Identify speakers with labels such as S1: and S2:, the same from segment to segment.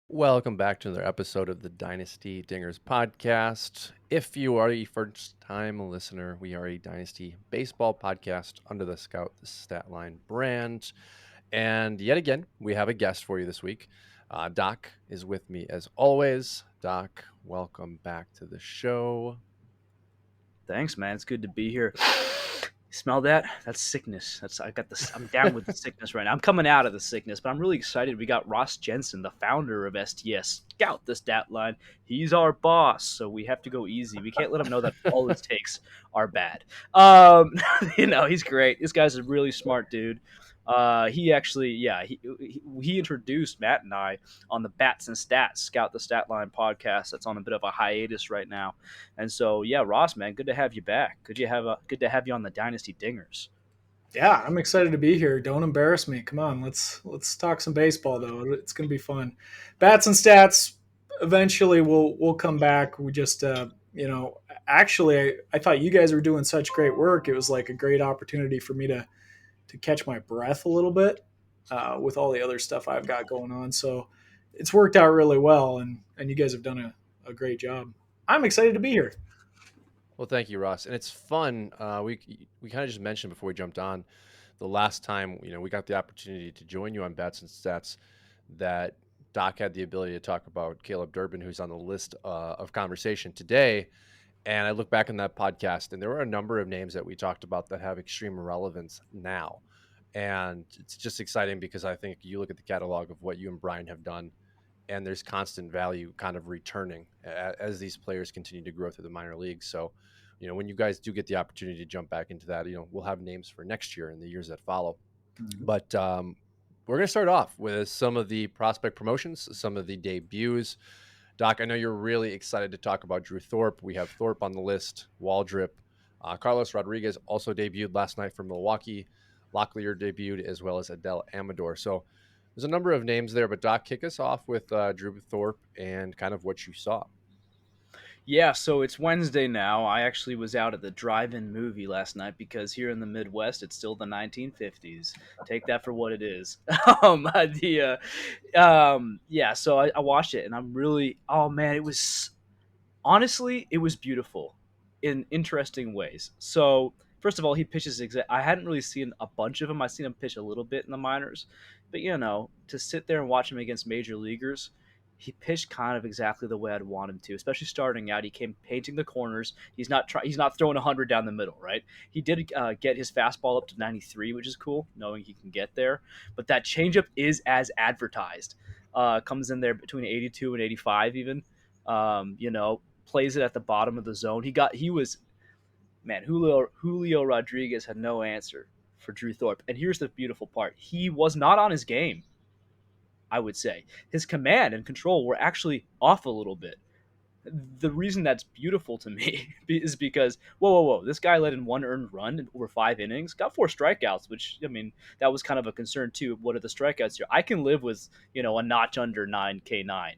S1: Welcome back to another episode of the Dynasty Dingers podcast. If you are a first-time listener, we are a Dynasty baseball podcast under the Scout the Statline brand. And yet again, we have a guest for you this week. Doc is with me as always. Doc, welcome back to the show.
S2: Thanks, man. It's good to be here. Smell that? That's sickness. I'm down with the sickness right now. I'm coming out of the sickness, but I'm really excited. We got Ross Jensen, the founder of STS Scout the Statline. He's our boss, so we have to go easy. We can't let him know that all his takes are bad. He's great. This guy's a really smart dude. He actually, he introduced Matt and I on the Bats and Stats Scout the Statline podcast. That's on a bit of a hiatus right now. And so, yeah, Ross, man, good to have you back. Good to have you on the Dynasty Dingers.
S3: Yeah, I'm excited to be here. Don't embarrass me. Come on, let's talk some baseball though. It's gonna be fun. Bats and stats. Eventually, we'll come back. We just actually, I thought you guys were doing such great work. It was like a great opportunity for me to catch my breath a little bit with all the other stuff I've got going on. So it's worked out really well, and you guys have done a great job. I'm excited to be here.
S1: Well, thank you, Ross. And it's fun. We kind of just mentioned before we jumped on the last time, we got the opportunity to join you on Bats and Stats that Doc had the ability to talk about Caleb Durbin, who's on the list of conversation today. And I look back on that podcast, and there were a number of names that we talked about that have extreme relevance now. And it's just exciting because I think you look at the catalog of what you and Brian have done, and there's constant value kind of returning as these players continue to grow through the minor leagues. So, when you guys do get the opportunity to jump back into that, we'll have names for next year and the years that follow. Mm-hmm. But we're going to start off with some of the prospect promotions, some of the debuts. Doc, I know you're really excited to talk about Drew Thorpe. We have Thorpe on the list, Waldrep. Carlos Rodriguez also debuted last night for Milwaukee. Locklear debuted, as well as Adael Amador. So there's a number of names there, but Doc, kick us off with Drew Thorpe and kind of what you saw.
S2: Yeah, so it's Wednesday now. I actually was out at the drive-in movie last night because here in the Midwest, it's still the 1950s. Take that for what it is. So I watched it, and I'm really, oh man, it was beautiful in interesting ways. So first of all, he pitches I hadn't really seen a bunch of him. I've seen him pitch a little bit in the minors, but to sit there and watch him against major leaguers, he pitched kind of exactly the way I'd want him to, especially starting out. He came painting the corners. He's not throwing 100 down the middle, right? He did get his fastball up to 93, which is cool, knowing he can get there. But that changeup is as advertised. Comes in there between 82 and 85 even. Plays it at the bottom of the zone. Julio Rodriguez had no answer for Drew Thorpe. And here's the beautiful part. He was not on his game, I would say. His command and control were actually off a little bit. The reason that's beautiful to me is because, whoa, this guy let in one earned run in over 5 innings, got 4 strikeouts, which, that was kind of a concern too. What are the strikeouts here? I can live with, a notch under 9K9.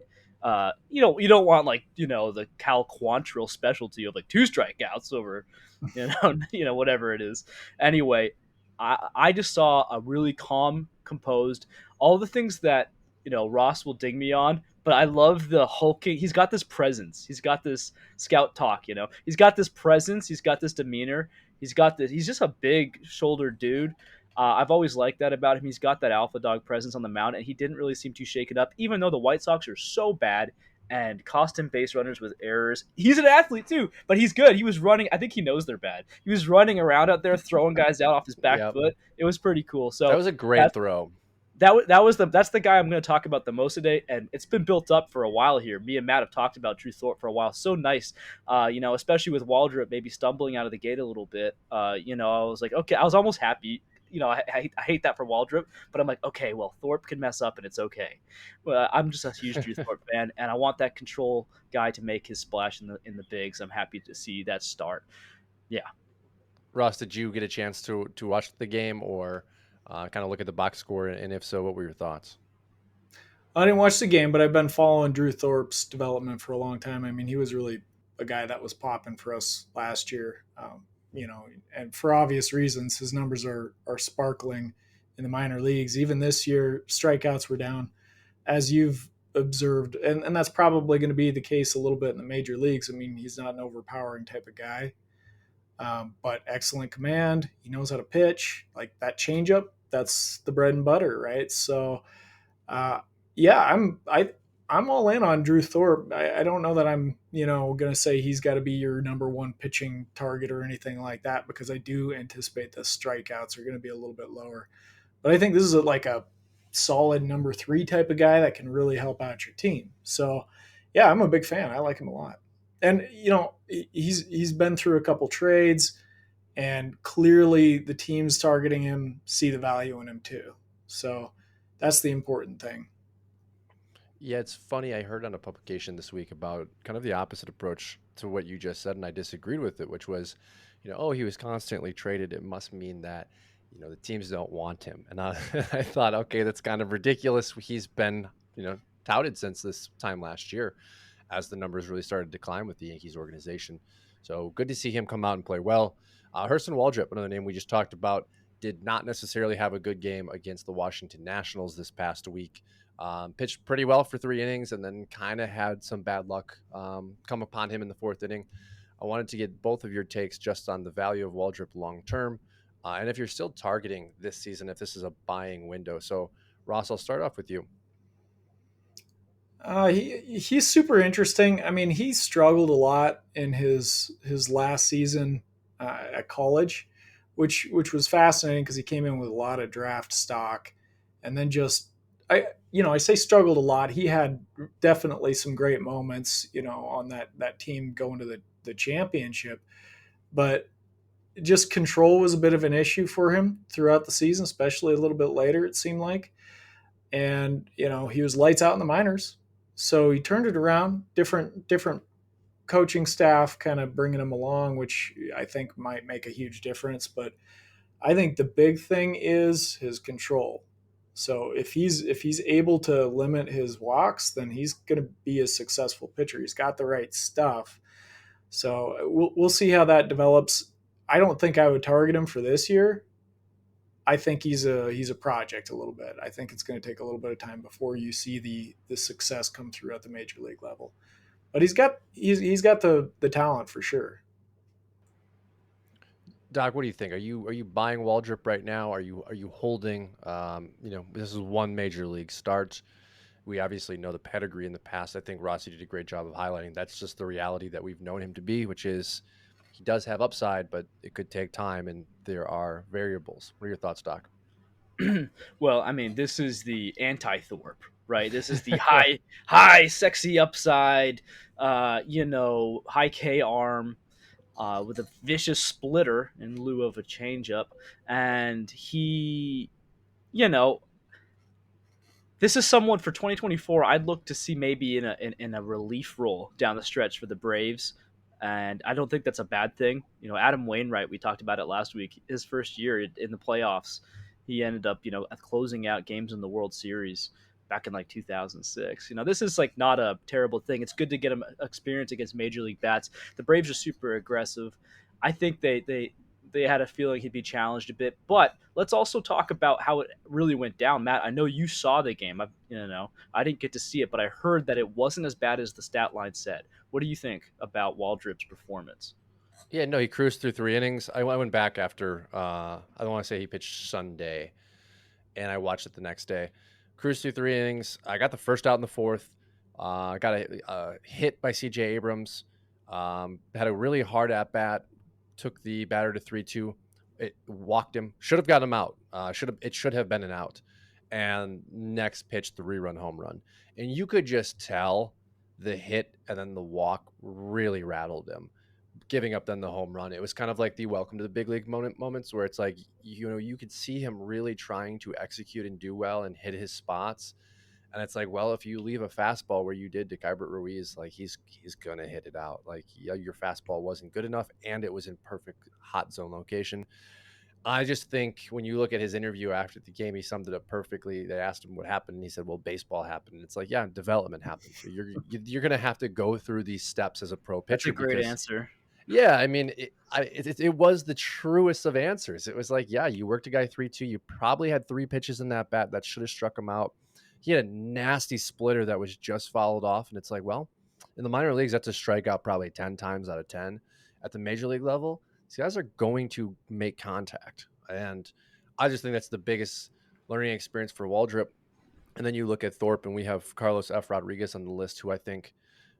S2: You don't want the Cal Quantrill specialty of 2 strikeouts over, whatever it is. Anyway, I just saw a really calm, composed, all the things that Ross will ding me on, but I love the hulking. He's got this presence. He's got this scout talk. He's got this presence. He's got this demeanor. He's just a big shouldered dude. I've always liked that about him. He's got that alpha dog presence on the mound, and he didn't really seem too shaken up, even though the White Sox are so bad and cost him base runners with errors. He's an athlete too, but he's good. He was running. I think he knows they're bad. He was running around out there, throwing guys out off his back foot. It was pretty cool. So
S1: that was a great throw.
S2: That's the guy I'm going to talk about the most today, and it's been built up for a while here. Me and Matt have talked about Drew Thorpe for a while. So nice, especially with Waldrep maybe stumbling out of the gate a little bit. I was like, okay, I was almost happy. I hate that for Waldrep, but I'm like, okay, well, Thorpe can mess up and it's okay. Well, I'm just a huge Drew Thorpe fan, and I want that control guy to make his splash in the bigs. I'm happy to see that start. Yeah.
S1: Ross, did you get a chance to watch the game or kind of look at the box score? And if so, what were your thoughts?
S3: I didn't watch the game, but I've been following Drew Thorpe's development for a long time. I mean, he was really a guy that was popping for us last year. And for obvious reasons, his numbers are sparkling in the minor leagues. Even this year, strikeouts were down. As you've observed, and that's probably going to be the case a little bit in the major leagues. I mean, he's not an overpowering type of guy, but excellent command. He knows how to pitch. Like that changeup, that's the bread and butter, right? So, uh, yeah, I'm all in on Drew Thorpe. I don't know that I'm going to say he's got to be your number one pitching target or anything like that, because I do anticipate the strikeouts are going to be a little bit lower. But I think this is like a solid number three type of guy that can really help out your team. So, yeah, I'm a big fan. I like him a lot. And he's been through a couple trades, and clearly the teams targeting him see the value in him too. So that's the important thing.
S1: Yeah, it's funny. I heard on a publication this week about kind of the opposite approach to what you just said, and I disagreed with it, which was, oh, he was constantly traded. It must mean that, the teams don't want him. And I, I thought, okay, that's kind of ridiculous. He's been, touted since this time last year as the numbers really started to decline with the Yankees organization. So good to see him come out and play well. Hurston Waldrep, another name we just talked about, did not necessarily have a good game against the Washington Nationals this past week. Pitched pretty well for 3 innings and then kind of had some bad luck come upon him in the 4th inning. I wanted to get both of your takes just on the value of Waldrep long term, and if you're still targeting this season, if this is a buying window. So, Ross, I'll start off with you.
S3: He's super interesting. I mean, he struggled a lot in his last season at college, which was fascinating because he came in with a lot of draft stock, and then just I say struggled a lot. He had definitely some great moments, on that team going to the championship, but just control was a bit of an issue for him throughout the season, especially a little bit later, it seemed like. And he was lights out in the minors, so he turned it around. Different coaching staff kind of bringing him along, which I think might make a huge difference. But I think the big thing is his control. So if he's able to limit his walks, then he's going to be a successful pitcher. He's got the right stuff. So we'll see how that develops. I don't think I would target him for this year. I think he's a project a little bit. I think it's going to take a little bit of time before you see the success come through at the major league level. But he's got the talent for sure.
S1: Doc, what do you think? Are you buying Waldrep right now? Are you holding? This is one major league start. We obviously know the pedigree in the past. I think Rossi did a great job of highlighting that's just the reality that we've known him to be, which is he does have upside, but it could take time and there are variables. What are your thoughts, Doc?
S2: Well, I mean, this is the anti-Thorpe, right? This is the high, sexy upside, high K arm, with a vicious splitter in lieu of a changeup, and he, you know, this is someone for 2024 I'd look to see maybe in a relief role down the stretch for the Braves. And I don't think that's a bad thing. Adam Wainwright, we talked about it last week, his first year in the playoffs, he ended up, closing out games in the World Series back in like 2006. This is like not a terrible thing. It's good to get him experience against major league bats. The Braves are super aggressive. I think they had a feeling he'd be challenged a bit. But let's also talk about how it really went down. Matt, I know you saw the game. I didn't get to see it, but I heard that it wasn't as bad as the stat line said. What do you think about Waldrep's performance?
S1: Yeah, no, he cruised through 3 innings. I went back after, I don't want to say he pitched Sunday, and I watched it the next day. Cruised through 3 innings. I got the first out in the 4th. Got a hit by C.J. Abrams. Had a really hard at bat. Took the batter to 3-2. It walked him. Should have got him out. It should have been an out. And next pitch, the 3-run home run. And you could just tell the hit and then the walk really rattled him, giving up then the home run. It was kind of like the welcome to the big league moments where it's like, you could see him really trying to execute and do well and hit his spots. And it's like, well, if you leave a fastball where you did to Keibert Ruiz, like he's going to hit it out. Like, yeah, your fastball wasn't good enough and it was in perfect hot zone location. I just think when you look at his interview after the game, he summed it up perfectly. They asked him what happened, and he said, well, baseball happened. And it's like, yeah, development happened. So you're going to have to go through these steps as a pro pitcher.
S2: That's a great answer.
S1: Yeah, I mean, it was the truest of answers. It was like, yeah, you worked a guy 3-2. You probably had 3 pitches in that bat that should have struck him out. he had a nasty splitter that was just fouled off, and it's like, well, in the minor leagues, that's a strikeout probably 10 times out of 10. At the major league level, these guys are going to make contact, and I just think that's the biggest learning experience for Waldrep. And then you look at Thorpe, and we have Carlos F. Rodriguez on the list, who I think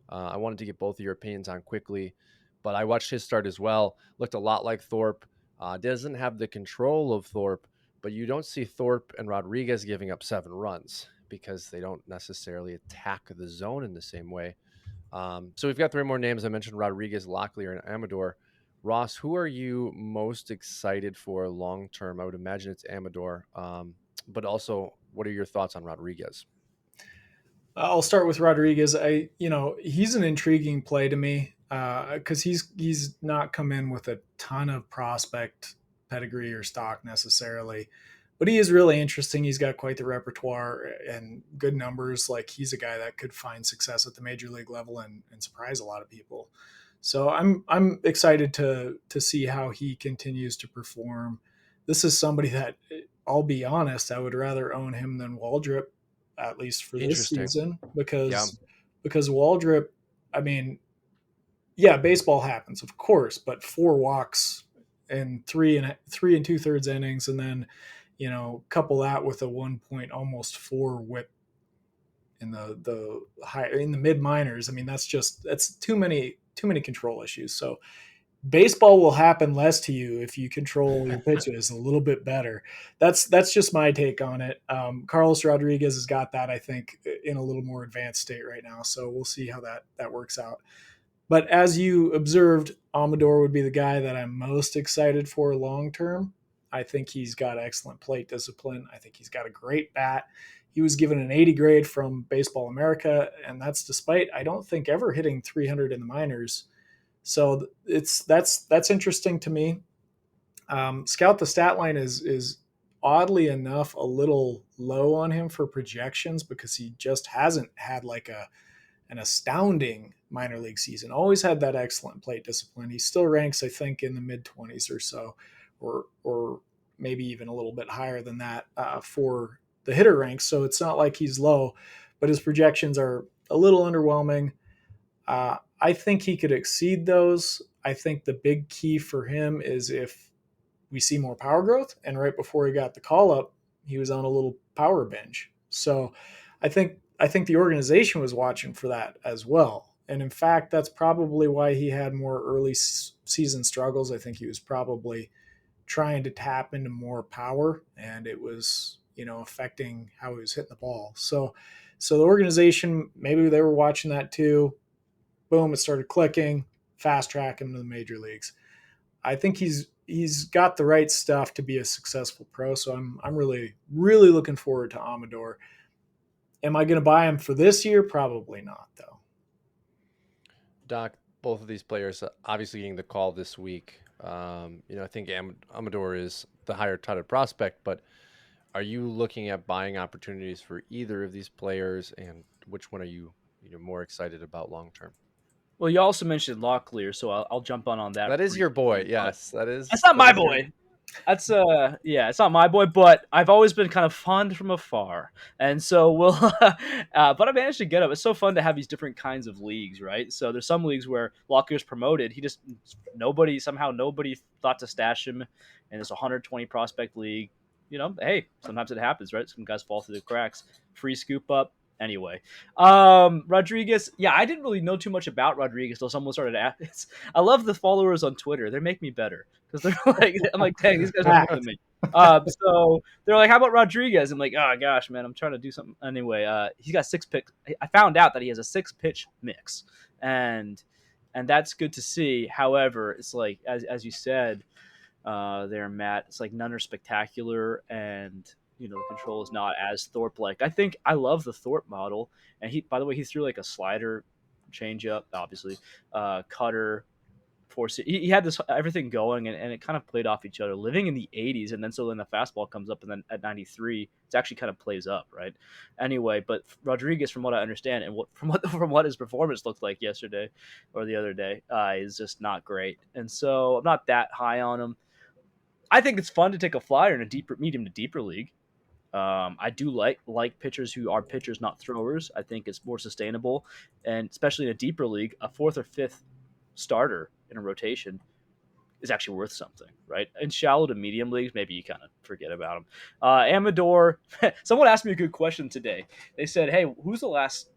S1: I wanted to get both of your opinions on quickly, but I watched his start as well. Looked a lot like Thorpe. Doesn't have the control of Thorpe, but you don't see Thorpe and Rodriguez giving up 7 runs because they don't necessarily attack the zone in the same way. So we've got 3 more names. I mentioned Rodriguez, Locklear, and Amador. Ross, who are you most excited for long term? I would imagine it's Amador. But also, what are your thoughts on Rodriguez?
S3: I'll start with Rodriguez. He's an intriguing play to me because he's not come in with a ton of prospect pedigree or stock necessarily, but he is really interesting. He's got quite the repertoire and good numbers. Like he's a guy that could find success at the major league level and surprise a lot of people. So I'm excited to see how he continues to perform. This is somebody that, I'll be honest, I would rather own him than Waldrep, at least for this
S1: Interesting.
S3: season,
S1: Yeah.
S3: because Waldrep, I mean, yeah, baseball happens, of course, but 4 walks in 3 and 2/3 innings, and then couple that with a 1 point almost 4 WHIP in the high in the mid minors. I mean, that's too many control issues. So baseball will happen less to you if you control your pitches a little bit better. That's just my take on it. Carlos Rodriguez has got that, I think, in a little more advanced state right now. So we'll see how that works out. But as you observed, Amador would be the guy that I'm most excited for long term. I think he's got excellent plate discipline. I think he's got a great bat. He was given an 80 grade from Baseball America, and that's despite, I don't think, ever hitting 300 in the minors. So that's interesting to me. Scout the stat line is oddly enough a little low on him for projections because he just hasn't had like an astounding minor league season. Always had that excellent plate discipline. He still ranks, I think, in the mid 20s or so, or maybe even a little bit higher than that for the hitter ranks. So it's not like he's low, but his projections are a little underwhelming. I think he could exceed those. I think the big key for him is if we see more power growth. And right before he got the call up, he was on a little power binge. So I think the organization was watching for that as well. And in fact, that's probably why he had more early season struggles. I think he was probably trying to tap into more power, and it was affecting how he was hitting the ball. So the organization, maybe they were watching that too. Boom, it started clicking, fast track him to the major leagues. I think he's got the right stuff to be a successful pro. So I'm really, really looking forward to Amador. Am I going to buy him for this year? Probably not, though.
S1: Doc, both of these players obviously getting the call this week. I think Amador is the higher touted prospect, but are you looking at buying opportunities for either of these players, and which one are you more excited about long term?
S2: Well, you also mentioned Locklear, so I'll jump on that.
S1: That is your boy,
S2: briefly, but
S1: yes. That is.
S2: that's not
S1: That
S2: my
S1: is your.
S2: boy. That's yeah, it's not my boy, but I've always been kind of fond from afar, and so we'll. But I managed to get him. It's so fun to have these different kinds of leagues, right? So there's some leagues where Lockyer's promoted. He just nobody thought to stash him in this 120 prospect league. Hey, sometimes it happens, right? Some guys fall through the cracks. Free scoop up. Anyway, Rodriguez. Yeah, I didn't really know too much about Rodriguez until someone started asking. I love the followers on Twitter. They make me better because they're like, I'm like, dang, these guys are better than me. So they're like, how about Rodriguez? I'm like, oh gosh, man, I'm trying to do something. Anyway, he's got 6 pitch. I found out that he has a 6 pitch mix, and that's good to see. However, it's like as you said, there, Matt. It's like none are spectacular, and the control is not as Thorpe like. I think I love the Thorpe model, and by the way, he threw like a slider, changeup, obviously, cutter, force. He had this everything going, and it kind of played off each other. Living in the 80s, and then so then the fastball comes up, and then at 93, it actually kind of plays up, right? Anyway, but Rodriguez, from what I understand, and from what his performance looked like yesterday or the other day, is just not great, and so I'm not that high on him. I think it's fun to take a flyer in a medium to deeper league. I do like pitchers who are pitchers, not throwers. I think it's more sustainable, and especially in a deeper league, a fourth or fifth starter in a rotation is actually worth something, right? In shallow to medium leagues, maybe you kind of forget about him. Amador, someone asked me a good question today. They said, "Hey, who's the last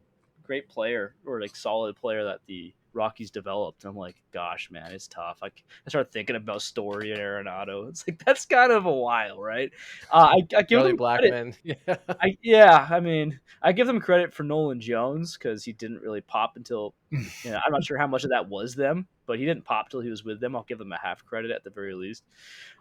S2: great player or like solid player that the Rockies developed?" And I'm like, "Gosh, man, it's tough." I started thinking about Story and Arenado. It's like that's kind of a while, right? I give
S1: Charlie
S2: them credit.
S1: Blackman. Yeah.
S2: I mean, I give them credit for Nolan Jones because he didn't really pop until, I'm not sure how much of that was them, but he didn't pop till he was with them. I'll give them a half credit at the very least.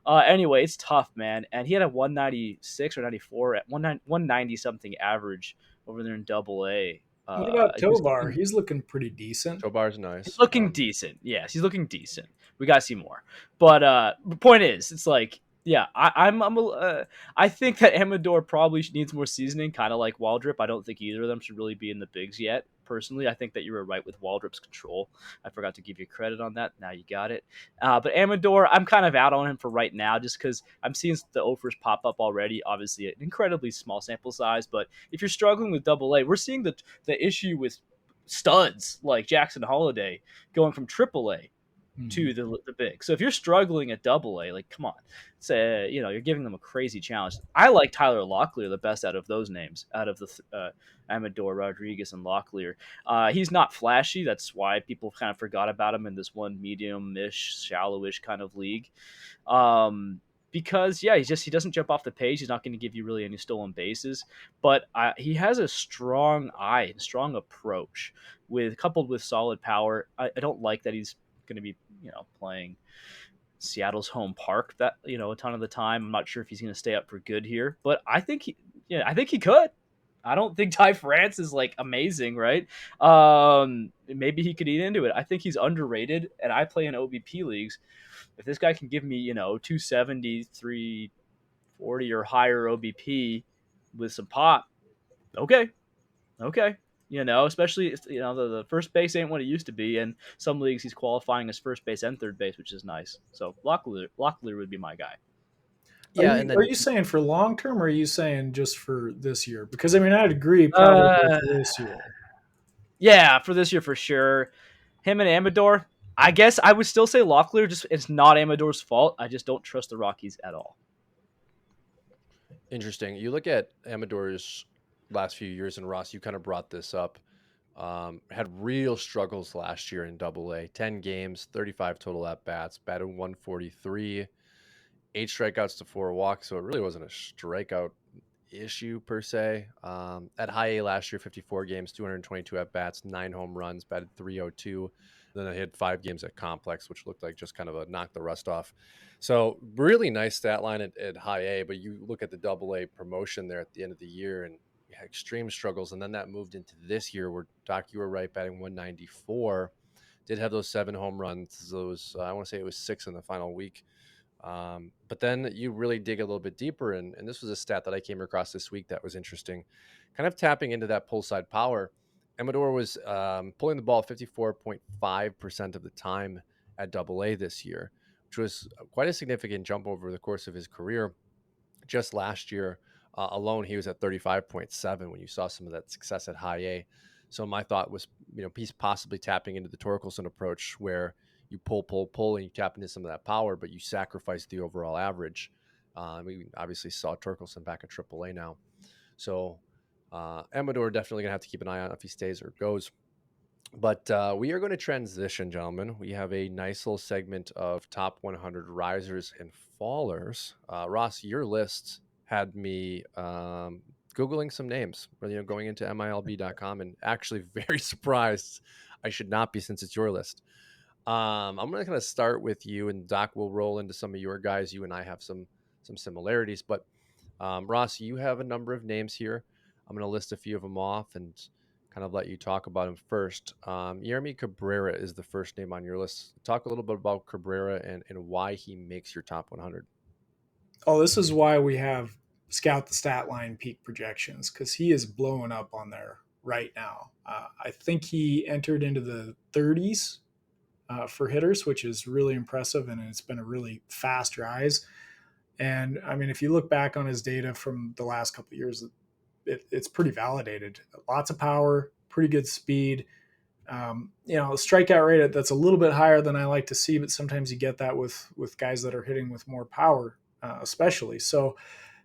S2: Anyway, it's tough, man, and he had a 196 or 94 at 190 something average over there in Double A.
S3: What about
S2: He was
S3: Tovar? He's looking pretty decent.
S1: Tobar's
S2: He's
S1: nice.
S2: looking decent. Yes, he's looking decent. We gotta see more. But the point is, it's like, yeah, I think that Amador probably needs more seasoning, kind of like Waldrep. I don't think either of them should really be in the bigs yet. Personally, I think that you were right with Waldrop's control. I forgot to give you credit on that. Now you got it. But Amador, I'm kind of out on him for right now, just because I'm seeing the offers pop up already. Obviously, an incredibly small sample size, but if you're struggling with Double A, we're seeing the issue with studs like Jackson Holiday going from AAA to the big. So if you're struggling at Double A, like come on, say you're giving them a crazy challenge. I like Tyler Locklear the best out of those names, out of the Amador, Rodriguez, and Locklear. He's not flashy. That's why people kind of forgot about him in this one medium-ish, shallowish kind of league. Because he doesn't jump off the page. He's not going to give you really any stolen bases, but he has a strong eye and strong approach coupled with solid power. I don't like that he's going to be playing Seattle's home park that a ton of the time. I'm not sure if he's going to stay up for good here, but I think he could. I don't think Ty France is like amazing, right? Maybe he could eat into it. I think he's underrated, and I play in OBP leagues. If this guy can give me 270, 340 or higher OBP with some pop, okay. Especially if, the first base ain't what it used to be. And some leagues he's qualifying as first base and third base, which is nice. So Locklear would be my guy.
S1: Yeah, and
S3: Are
S1: then
S3: you saying for long term, or are you saying just for this year? Because I mean, I'd agree probably
S2: Uh,
S3: for this year.
S2: yeah, for this year for sure. Him and Amador, I guess I would still say Locklear. Just it's not Amador's fault. I just don't trust the Rockies at all.
S1: interesting. You look at Amador's last few years, and Ross, you kind of brought this up. Had real struggles last year in Double A. 10 games, 35 total at bats, batted 143, 8 strikeouts to 4 walks. So it really wasn't a strikeout issue per se. At High A last year, 54 games, 222 at bats, 9 home runs, batted 302. Then I had 5 games at Complex, which looked like just kind of a knock the rust off. So really nice stat line at High A, but you look at the Double A promotion there at the end of the year, and you had extreme struggles. And then that moved into this year where, Doc, you were right, batting 194. Did have those 7 home runs. Those I want to say it was 6 in the final week. But then you really dig a little bit deeper, and this was a stat that I came across this week that was interesting. Kind of tapping into that pull side power, Amador was pulling the ball 54.5% of the time at Double A this year, which was quite a significant jump over the course of his career. Just last year alone, he was at 35.7 when you saw some of that success at High A. So my thought was, he's possibly tapping into the Torkelson approach where you pull, and you tap into some of that power, but you sacrifice the overall average. We obviously saw Torkelson back at AAA now. So Amador definitely going to have to keep an eye on if he stays or goes. But we are going to transition, gentlemen. We have a nice little segment of top 100 risers and fallers. Ross, your list had me Googling some names, going into MILB.com, and actually very surprised I should not be since it's your list. I'm going to kind of start with you, and Doc will roll into some of your guys. You and I have some similarities, but Ross, you have a number of names here. I'm going to list a few of them off and kind of let you talk about them first. Yermi Cabrera is the first name on your list. Talk a little bit about Cabrera and why he makes your top 100.
S3: Oh, this is why we have Scout the Statline peak projections, because he is blowing up on there right now. I think he entered into the 30s for hitters, which is really impressive, and it's been a really fast rise. And I mean, if you look back on his data from the last couple of years, it's pretty validated. Lots of power, pretty good speed. A strikeout rate that's a little bit higher than I like to see, but sometimes you get that with guys that are hitting with more power, especially. So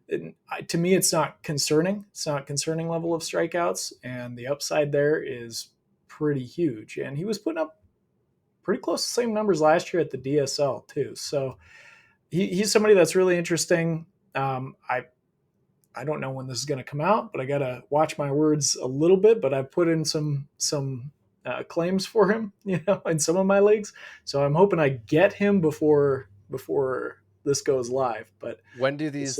S3: to me, it's not concerning. It's not a concerning level of strikeouts, and the upside there is pretty huge. And he was putting up pretty close to the same numbers last year at the DSL too. So he's somebody that's really interesting. I don't know when this is going to come out, but I got to watch my words a little bit. But I've put in some claims for him, in some of my leagues. So I'm hoping I get him before this goes live. But
S1: when do these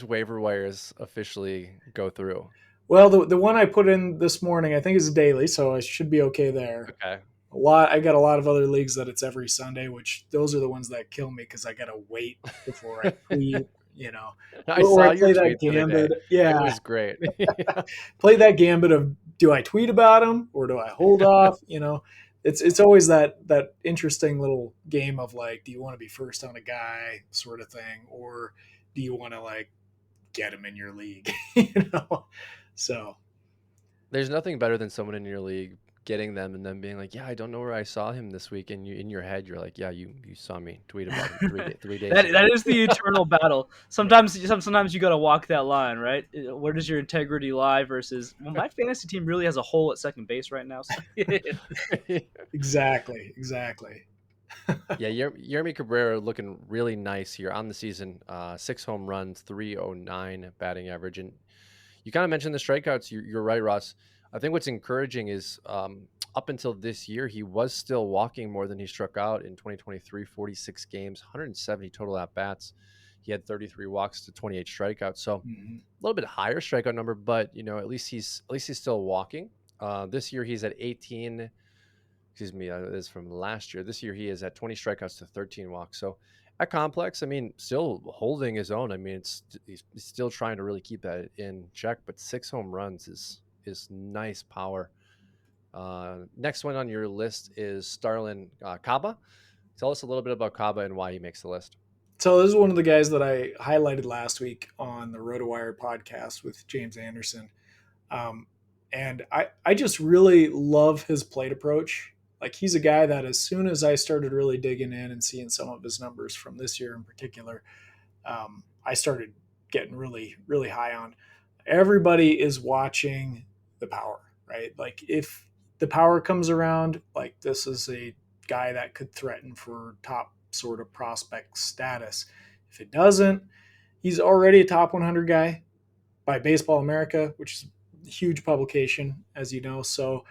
S1: waiver wires officially go through?
S3: Well, the one I put in this morning, I think is daily, so I should be okay there.
S1: Okay.
S3: I got a lot of other leagues that it's every Sunday, which those are the ones that kill me because I gotta wait before I tweet.
S1: I saw your
S3: play
S1: tweet
S3: that gambit.
S1: Yeah, it was great.
S3: Play that gambit of do I tweet about him or do I hold off? It's always that interesting little game of like, do you want to be first on a guy sort of thing, or do you want to like get him in your league? So
S1: there's nothing better than someone in your league getting them and then being like, yeah, I don't know where I saw him this week. And you, in your head, you're like, yeah, you saw me tweet about him 3 days ago.
S2: That is the eternal battle. Sometimes you got to walk that line, right? Where does your integrity lie versus, well, my fantasy team really has a hole at second base right now. So.
S3: Exactly.
S1: Yeah, Yermi Cabrera looking really nice here on the season. 6 home runs, 309 batting average. And you kind of mentioned the strikeouts. You're right, Ross. I think what's encouraging is up until this year, he was still walking more than he struck out in 2023, 46 games, 170 total at-bats. He had 33 walks to 28 strikeouts. So a little bit higher strikeout number, but at least he's still walking. This year he's at 18. Excuse me, it is from last year. This year he is at 20 strikeouts to 13 walks. So at complex, I mean, still holding his own. I mean, he's still trying to really keep that in check, but 6 home runs is nice power. Next one on your list is Starlin Caba. Tell us a little bit about Caba and why he makes the list.
S3: So this is one of the guys that I highlighted last week on the RotoWire podcast with James Anderson. And I just really love his plate approach. Like, he's a guy that as soon as I started really digging in and seeing some of his numbers from this year in particular, I started getting really, really high on. Everybody is watching the power, right? Like, if the power comes around, like, this is a guy that could threaten for top sort of prospect status. If it doesn't, he's already a top 100 guy by Baseball America, which is a huge publication, as you know. So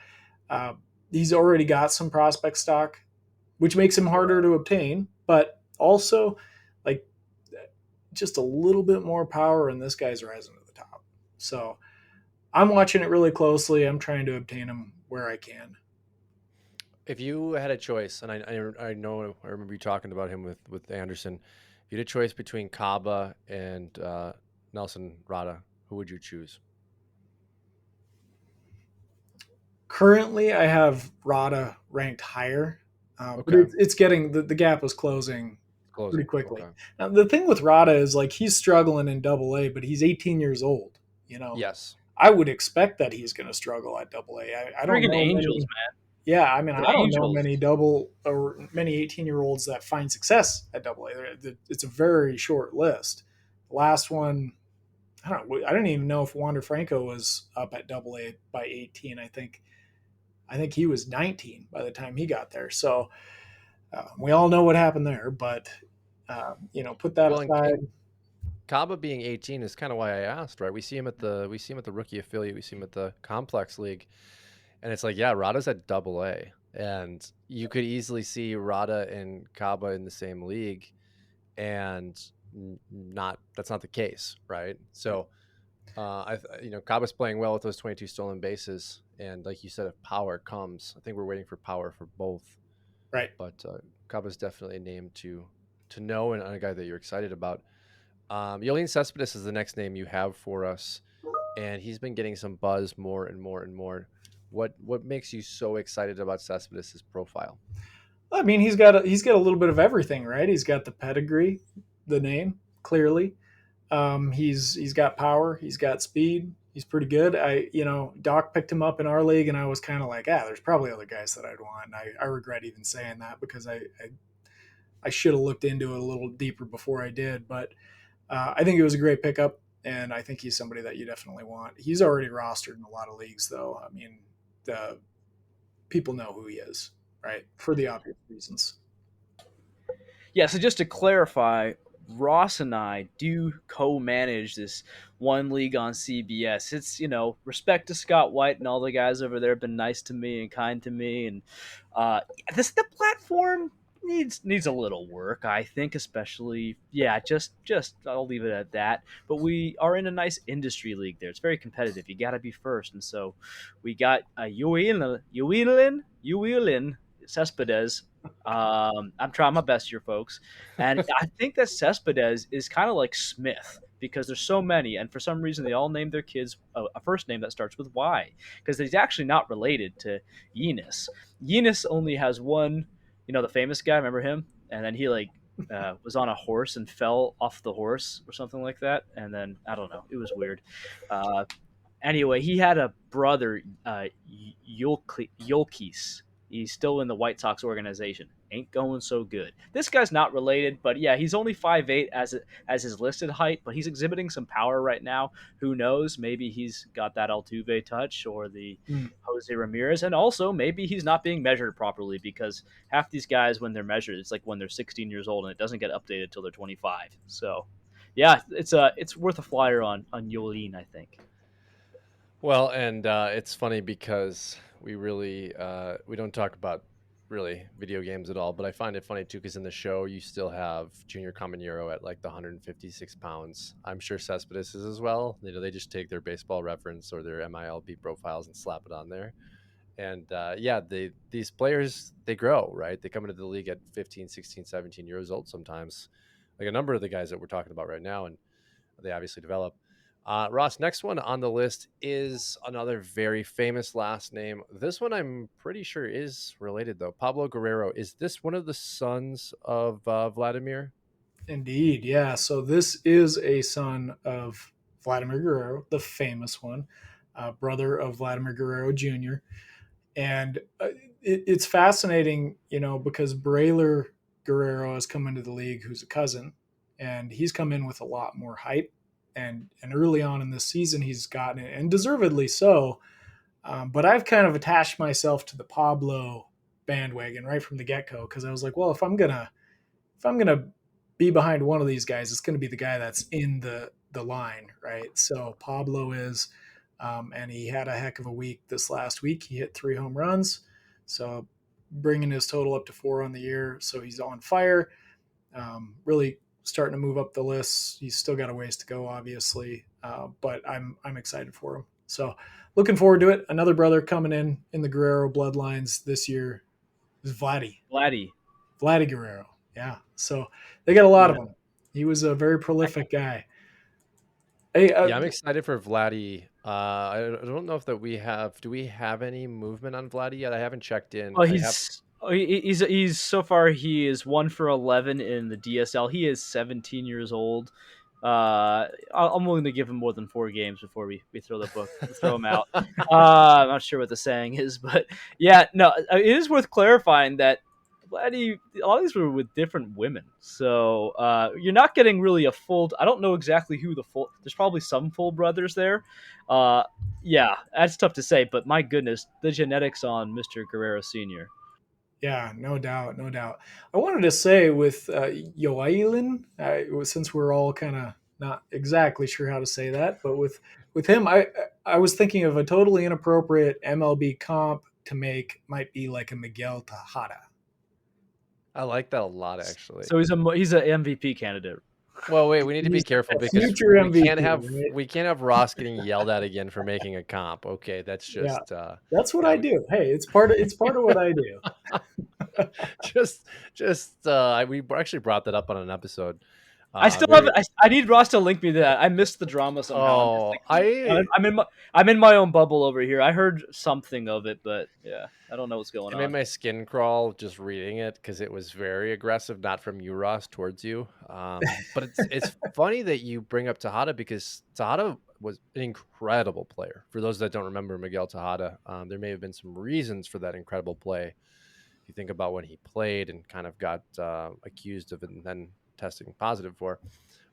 S3: he's already got some prospect stock, which makes him harder to obtain, but also like just a little bit more power, and this guy's rising to the top. So I'm watching it really closely. I'm trying to obtain him where I can.
S1: If you had a choice, and I know I remember you talking about him with Anderson, if you had a choice between Caba and Nelson Rada, who would you choose?
S3: Currently, I have Rada ranked higher,
S1: Okay.
S3: but it's getting the gap is closing pretty quickly.
S1: Okay.
S3: Now, the thing with Rada is like he's struggling in Double A, but he's 18 years old.
S1: Yes.
S3: I would expect that he's going to struggle at Double A. I don't know
S2: Angels,
S3: many,
S2: man.
S3: Yeah, I mean,
S2: The
S3: I don't
S2: Angels.
S3: know many 18-year-olds that find success at Double A. It's a very short list. The last one, I don't even know if Wander Franco was up at Double A by 18. I think he was 19 by the time he got there. So we all know what happened there. But put that aside.
S1: And Caba being 18 is kind of why I asked, right? We see him at the rookie affiliate. We see him at the complex league. And it's like, yeah, Rada's at Double A, and you could easily see Rada and Caba in the same league, and that's not the case, right? So, Caba's playing well with those 22 stolen bases, and like you said, if power comes, I think we're waiting for power for both,
S3: right?
S1: But Caba's definitely a name to know, and a guy that you're excited about. Yoelin Cespedes is the next name you have for us, and he's been getting some buzz more and more and more. What makes you so excited about Cespedes' profile?
S3: I mean, he's got a little bit of everything, right? He's got the pedigree, the name, clearly. He's got power. He's got speed. He's pretty good. Doc picked him up in our league, and I was kind of like, there's probably other guys that I'd want. And I regret even saying that because I should have looked into it a little deeper before I did. But I think it was a great pickup, and I think he's somebody that you definitely want. He's already rostered in a lot of leagues, though. I mean, the people know who he is, right? For the obvious reasons.
S2: Yeah, so just to clarify, Ross and I do co-manage this one league on CBS. It's, respect to Scott White and all the guys over there have been nice to me and kind to me, and the platform needs a little work, I think, especially just I'll leave it at that. But we are in a nice industry league there. It's very competitive. You got to be first, and so we got Uilin Cespedes. I'm trying my best here, folks, and I think that Cespedes is kind of like Smith because there's so many, and for some reason they all named their kids a first name that starts with Y because he's actually not related to Yenis. Yenis only has one, the famous guy, remember him? And then he was on a horse and fell off the horse or something like that, and then I don't know, it was weird. Anyway, he had a brother, Yolkis. He's still in the White Sox organization. Ain't going so good. This guy's not related, but yeah, he's only 5'8" as his listed height, but he's exhibiting some power right now. Who knows? Maybe he's got that Altuve touch or the Jose Ramirez, and also maybe he's not being measured properly because half these guys, when they're measured, it's like when they're 16 years old and it doesn't get updated till they're 25. So, yeah, it's worth a flyer on Yolene, I think.
S1: Well, and it's funny because we really we don't talk about really video games at all, but I find it funny too because in the show you still have Junior Caminero at like the 156 pounds. I'm sure Cespedes is as well. They just take their baseball reference or their MILB profiles and slap it on there. And these players, they grow, right? They come into the league at 15, 16, 17 years old sometimes, like a number of the guys that we're talking about right now, and they obviously develop. Ross, next one on the list is another very famous last name. This one I'm pretty sure is related, though. Pablo Guerrero. Is this one of the sons of Vladimir?
S3: Indeed, yeah. So this is a son of Vladimir Guerrero, the famous one, brother of Vladimir Guerrero Jr. And it's fascinating, because Brayler Guerrero has come into the league, who's a cousin, and he's come in with a lot more hype. And early on in this season, he's gotten it, and deservedly so. But I've kind of attached myself to the Pablo bandwagon right from the get go because I was like, well, if I'm gonna be behind one of these guys, it's gonna be the guy that's in the line, right? So Pablo is, and he had a heck of a week this last week. He hit 3 home runs, so bringing his total up to 4 on the year. So he's on fire. Really starting to move up the list. He's still got a ways to go, obviously, but I'm excited for him. So looking forward to it. Another brother coming in the Guerrero bloodlines this year is Vladdy Guerrero. Yeah, so they got a lot of them. He was a very prolific guy. Hey,
S1: I'm excited for Vladdy. I don't know if that we have. Do we have any movement on Vladdy yet? I haven't checked in.
S2: Well, he's so far he is 1 for 11 in the DSL. He is 17 years old. I'm willing to give him more than 4 games before we throw throw him out. I'm not sure what the saying is, but yeah, no, it is worth clarifying that Vladdy, a lot of these were with different women, so you're not getting really a full. I don't know exactly who the full. There's probably some full brothers there. Yeah, that's tough to say, but my goodness, the genetics on Mr. Guerrero Sr.
S3: Yeah, no doubt, no doubt. I wanted to say with Yoailin, since we're all kind of not exactly sure how to say that, but with him, I was thinking of a totally inappropriate MLB comp to make might be like a Miguel Tejada.
S1: I like that a lot, actually.
S2: So he's an MVP candidate.
S1: Well, wait, we need to be careful because
S3: future MVP,
S1: we can't have Ross getting yelled at again for making a comp. Okay, that's just
S3: that's what I do. Hey, it's part of what I do.
S1: we actually brought that up on an episode.
S2: I still haven't.
S1: Very.
S2: I need Ross to link me to that. I missed the drama somehow. I'm just
S1: Oh,
S2: like, I'm in my own bubble over here. I heard something of it, but yeah, I don't know what's going
S1: it made
S2: on.
S1: my skin crawl just reading it because it was very aggressive, not from you, Ross, towards you. But it's funny that you bring up Tejada because Tejada was an incredible player. For those that don't remember Miguel Tejada, there may have been some reasons for that incredible play. If you think about when he played and kind of got accused of it and then testing positive for,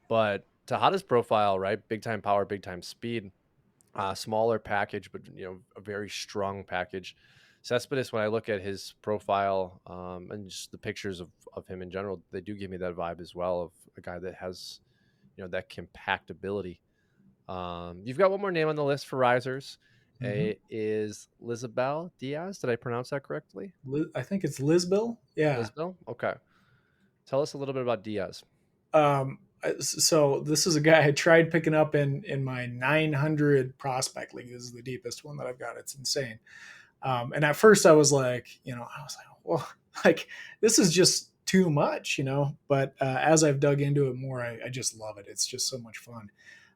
S1: but Tejada's profile, right? Big time power, big time speed, smaller package, but a very strong package. Cespedes, when I look at his profile and just the pictures of him in general, they do give me that vibe as well of a guy that has, that compactability. You've got one more name on the list for risers. It is Lizabel Diaz. Did I pronounce that correctly?
S3: I think it's Lisbel. Yeah.
S1: Lisbel? Okay. Tell us a little bit about Diaz.
S3: So this is a guy I tried picking up in my 900 prospect league. This is the deepest one that I've got. It's insane. And at first I was like, well, like this is just too much, But as I've dug into it more, I just love it. It's just so much fun.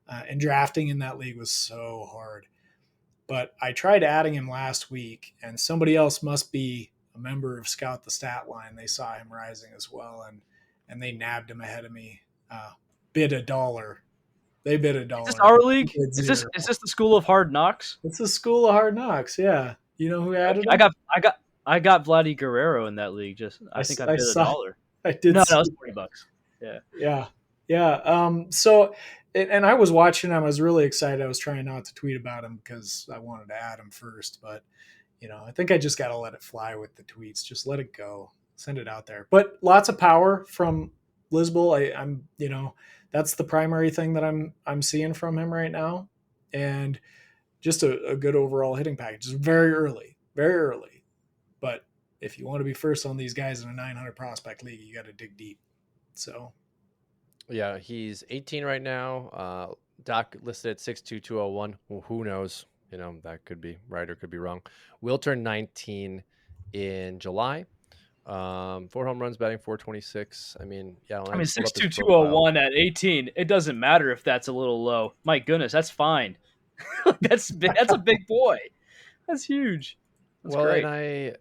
S3: And drafting in that league was so hard. But I tried adding him last week, and somebody else must be a member of Scout the Statline. They saw him rising as well, and they nabbed him ahead of me. Bid $1. They bid $1.
S2: Is this our league?
S3: Bid
S2: Is this
S3: zero.
S2: is this the School of Hard Knocks?
S3: It's the School of Hard Knocks. Yeah, you know who added him?
S2: I got Vladdy Guerrero in that league. I think I bid $1.
S3: I did.
S2: No, it was $40. Yeah.
S3: Yeah. So, and I was watching. I was really excited. I was trying not to tweet about him because I wanted to add him first. But I think I just got to let it fly with the tweets. Just let it go. Send it out there. But lots of power from Lisbel. I'm that's the primary thing that I'm seeing from him right now, and just a good overall hitting package. It's very early, but if you want to be first on these guys in a 900 prospect league, you got to dig deep. So,
S1: yeah, he's 18 right now. Doc listed at 6'2", 201. Well, who knows? That could be right or could be wrong. Will turn 19 in July. 4 home runs, batting .426. I mean, yeah.
S2: 6'2", 201 at 18. It doesn't matter if that's a little low. My goodness, that's fine. That's a big boy. That's huge. That's great.
S1: And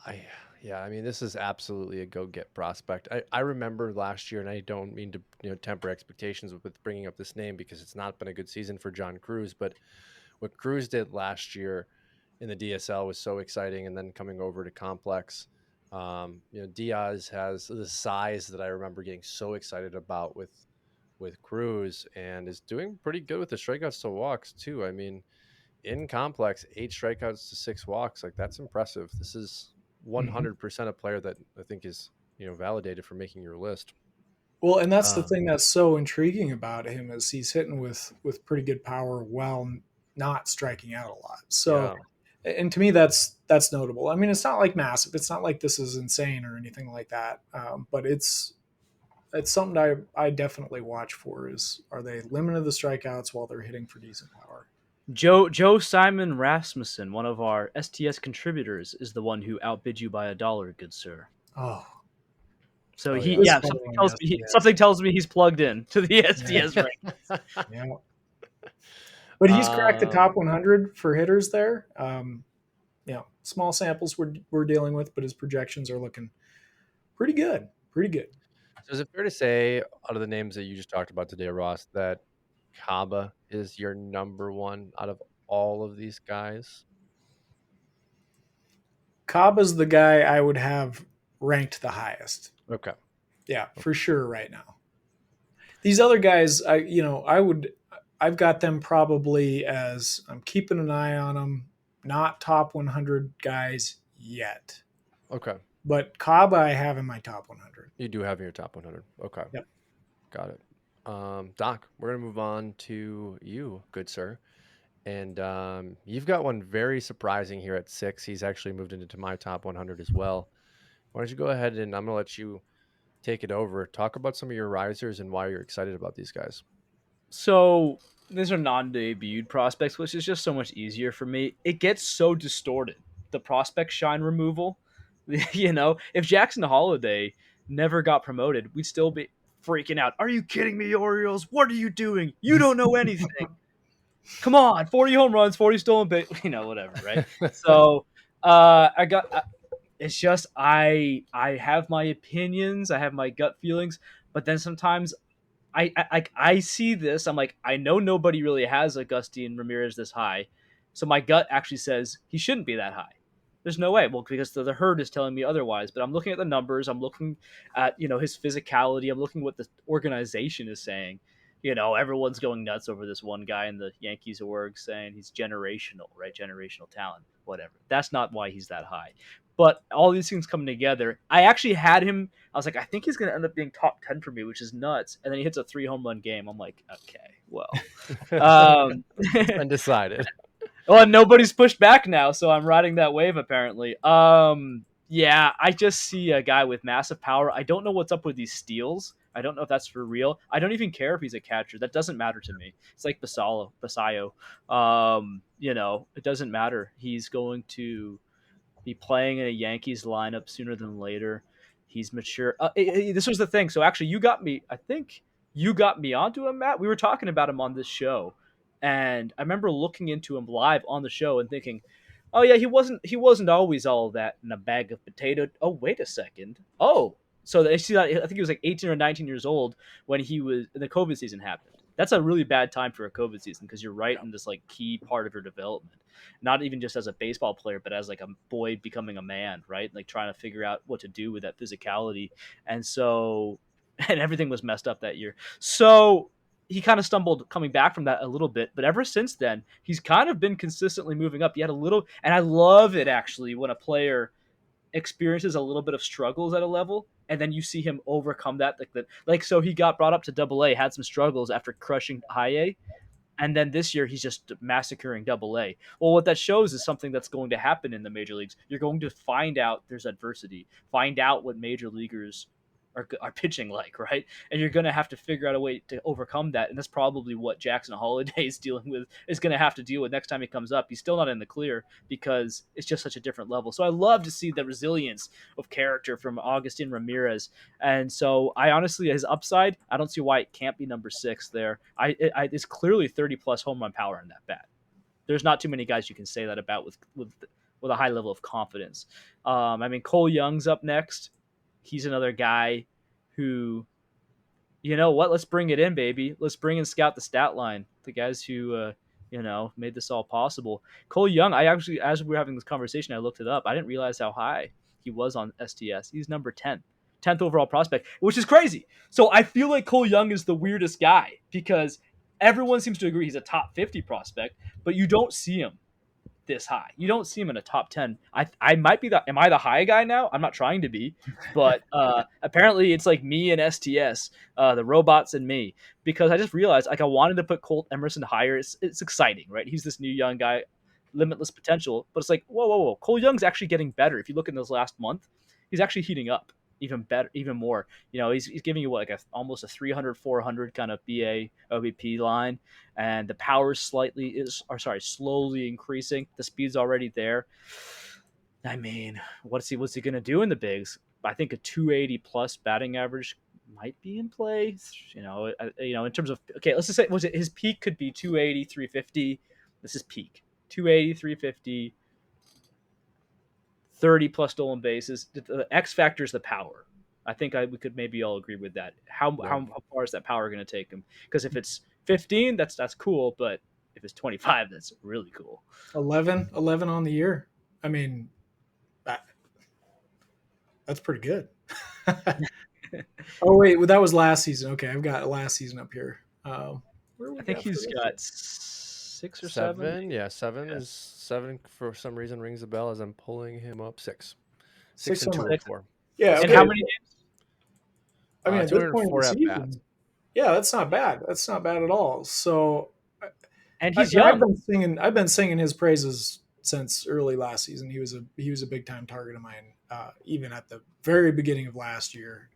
S1: I mean, this is absolutely a go-get prospect. I remember last year, and I don't mean to temper expectations with bringing up this name because it's not been a good season for John Cruz, but what Cruz did last year in the DSL was so exciting, and then coming over to Complex. Diaz has the size that I remember getting so excited about with Cruz, and is doing pretty good with the strikeouts to walks too. I mean, in Complex, 8 strikeouts to 6 walks, like that's impressive. This is 100% a player that I think is validated for making your list.
S3: Well, and that's the thing that's so intriguing about him is he's hitting with pretty good power while not striking out a lot. So. Yeah. And to me, that's notable. I mean, it's not like massive. It's not like this is insane or anything like that. But it's something I definitely watch for is, are they limiting the strikeouts while they're hitting for decent power?
S2: Joe Simon Rasmussen, one of our STS contributors, is the one who outbid you by $1, good sir.
S3: Oh.
S2: So something tells me he's plugged in to the STS rankings.
S3: Yeah. But he's cracked the top 100 for hitters there. Small samples we're dealing with, but his projections are looking pretty good. Pretty good.
S1: So is it fair to say, out of the names that you just talked about today, Ross, that Kaba is your number one out of all of these guys?
S3: Kaba's the guy I would have ranked the highest.
S1: Okay.
S3: Yeah, for sure right now. These other guys, I've got them probably as I'm keeping an eye on them, not top 100 guys yet.
S1: Okay.
S3: But Kaba I have in my top 100.
S1: You do have in your top 100. Okay.
S3: Yep.
S1: Got it. Doc, we're going to move on to you, good sir. And you've got one very surprising here at 6. He's actually moved into my top 100 as well. Why don't you go ahead and I'm going to let you take it over. Talk about some of your risers and why you're excited about these guys.
S2: So these are non-debuted prospects, which is just so much easier for me. It gets so distorted. The prospect shine removal, if Jackson Holiday never got promoted, we'd still be freaking out. Are you kidding me, Orioles? What are you doing? You don't know anything. Come on, 40 home runs, 40 stolen base, whatever, right? So it's just I have my opinions, I have my gut feelings, but then sometimes I see this. I'm like, I know nobody really has Agustin Ramirez this high, so my gut actually says he shouldn't be that high. There's no way. Well, because the herd is telling me otherwise. But I'm looking at the numbers. I'm looking at his physicality. I'm looking at what the organization is saying. Everyone's going nuts over this one guy in the Yankees org saying he's generational, right? Generational talent, whatever. That's not why he's that high. But all these things coming together, I actually had him. I was like, I think he's going to end up being top 10 for me, which is nuts. And then he hits a 3 home run game. I'm like, okay, well,
S1: Undecided.
S2: well, nobody's pushed back now, so I'm riding that wave apparently. Yeah, I just see a guy with massive power. I don't know what's up with these steals. I don't know if that's for real. I don't even care if he's a catcher. That doesn't matter to me. It's like Basayo. It doesn't matter. He's going to be playing in a Yankees lineup sooner than later. He's mature. This was the thing. So actually, you got me. I think you got me onto him, Matt. We were talking about him on this show, and I remember looking into him live on the show and thinking, "Oh yeah, he wasn't always all that in a bag of potato." Oh wait a second. Oh, so I see that. I think he was like 18 or 19 years old when the COVID season happened. That's a really bad time for a COVID season because you're right in this like key part of your development, not even just as a baseball player, but as like a boy becoming a man, right? Like trying to figure out what to do with that physicality. And so, and everything was messed up that year. So he kind of stumbled coming back from that a little bit, but ever since then, he's kind of been consistently moving up. He had a little, and I love it actually when a player experiences a little bit of struggles at a level and then you see him overcome that so he got brought up to double A, had some struggles after crushing high A, and then this year he's just massacring double A. Well, what that shows is something that's going to happen in the major leagues. You're going to find out there's adversity, find out what major leaguers are pitching like, right? And you're going to have to figure out a way to overcome that. And that's probably what Jackson Holiday is dealing with, is going to have to deal with next time he comes up. He's still not in the clear because it's just such a different level. So I love to see the resilience of character from Agustin Ramirez. And so I honestly, his upside, I don't see why it can't be number 6 there. It's clearly 30 plus home run power in that bat. There's not too many guys you can say that about with a high level of confidence. Cole Young's up next. He's another guy who, let's bring it in, baby. Let's bring in Scout the Stat Line, the guys who, made this all possible. Cole Young, I actually, as we were having this conversation, I looked it up. I didn't realize how high he was on STS. He's number 10th overall prospect, which is crazy. So I feel like Cole Young is the weirdest guy because everyone seems to agree he's a top 50 prospect, but you don't see him this high. You don't see him in a top 10. I might be am I the high guy now? I'm not trying to be, but apparently it's like me and STS, the robots and me, because I just realized like I wanted to put Colt Emerson higher. It's exciting, right? He's this new young guy, limitless potential, but it's like, whoa. Cole Young's actually getting better. If you look in this last month, he's actually heating up even better, even more. He's giving you almost a 300, 400 kind of BA OBP line, and the power slowly increasing. The speed's already there. I mean, what's he going to do in the bigs? I think a 280 plus batting average might be in play. In terms of, okay, let's just say his peak could be 280, 350. This is peak 280, 350. 30 plus stolen bases. The X factor is the power. I think we could maybe all agree with that. How far is that power going to take him? Because if it's 15, that's cool, but if it's 25, that's really cool.
S3: 11 on the year. I mean, that's pretty good. Oh wait, well, that was last season. Okay, I've got last season up here.
S2: I think he's got 6 or 7.
S1: Yeah, 7 is 7 for some reason rings a bell as I'm pulling him up. 6 and 204.
S3: Yeah,
S2: okay. And how many games?
S3: I mean, at this point in the season, yeah, that's not bad. That's not bad at all. So,
S2: and he's young.
S3: I've been singing his praises since early last season. He was a big time target of mine, even at the very beginning of last year,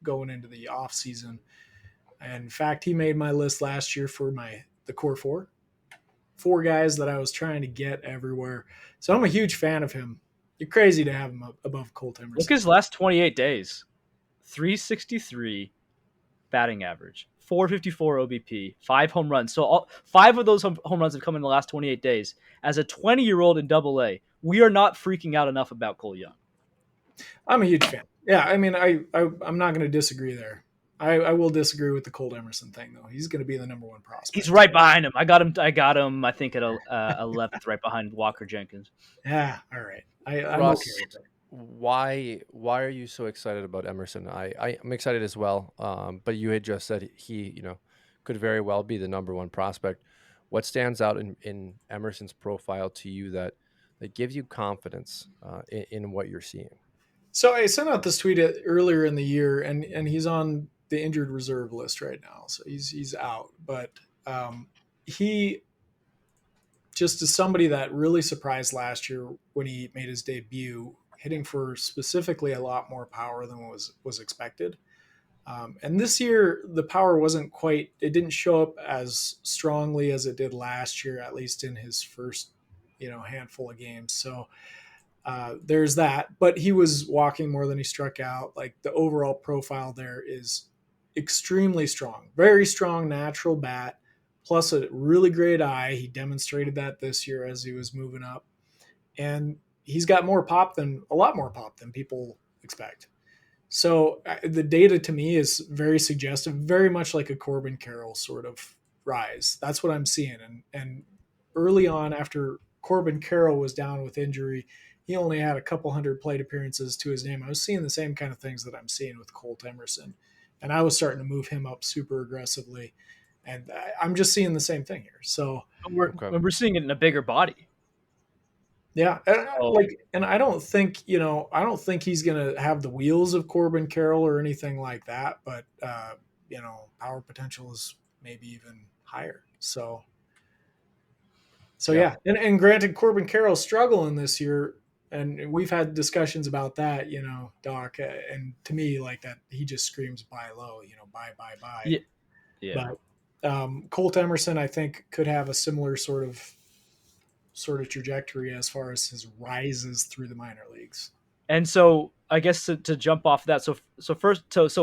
S3: going into the off season. And in fact, he made my list last year for the core 4 guys that I was trying to get everywhere. So I'm a huge fan of him. You're crazy to have him above Colt Emerson.
S2: Look at his last 28 days. 363, batting average, 454 OBP, 5 home runs. So all 5 of those home runs have come in the last 28 days. As a 20-year-old in Double A, we are not freaking out enough about Cole Young.
S3: I'm a huge fan. Yeah, I mean, I'm not going to disagree there. I will disagree with the Colt Emerson thing though. He's going to be the number one
S2: He's
S3: prospect.
S2: right behind him. I got him. I think at 11th, right behind Walker Jenkins.
S3: Yeah, all right. I'm okay
S1: Russ,
S3: with it.
S1: why are you so excited about Emerson? I'm excited as well. But you had just said he, could very well be the number one prospect. What stands out in Emerson's profile to you that gives you confidence in what you're seeing?
S3: So I sent out this tweet earlier in the year, and he's on the injured reserve list right now, so he's out. But he just is somebody that really surprised last year when he made his debut, hitting for specifically a lot more power than was expected. And this year, the power wasn't quite, it didn't show up as strongly as it did last year, at least in his first, handful of games. So there's that. But he was walking more than he struck out. Like the overall profile there is extremely strong, very strong natural bat, plus a really great eye. He demonstrated that this year as he was moving up. And he's got a lot more pop than people expect. So the data to me is very suggestive, very much like a Corbin Carroll sort of rise. That's what I'm seeing. And early on, after Corbin Carroll was down with injury, he only had a couple hundred plate appearances to his name. I was seeing the same kind of things that I'm seeing with Colt Emerson, and I was starting to move him up super aggressively. And I'm just seeing the same thing here. So
S1: Okay.
S2: We're seeing it in a bigger body.
S3: yeah,
S2: So
S3: and I don't think I don't think he's gonna have the wheels of Corbin Carroll or anything like that, but power potential is maybe even higher. So
S1: Yeah.
S3: yeah, and granted, Corbin Carroll's struggling this year, and we've had discussions about that, Doc, and to me, like that, he just screams buy low, buy.
S2: yeah, yeah.
S3: But Colt Emerson, I think, could have a similar sort of trajectory as far as his rises through the minor leagues.
S2: And so I guess to jump off that, so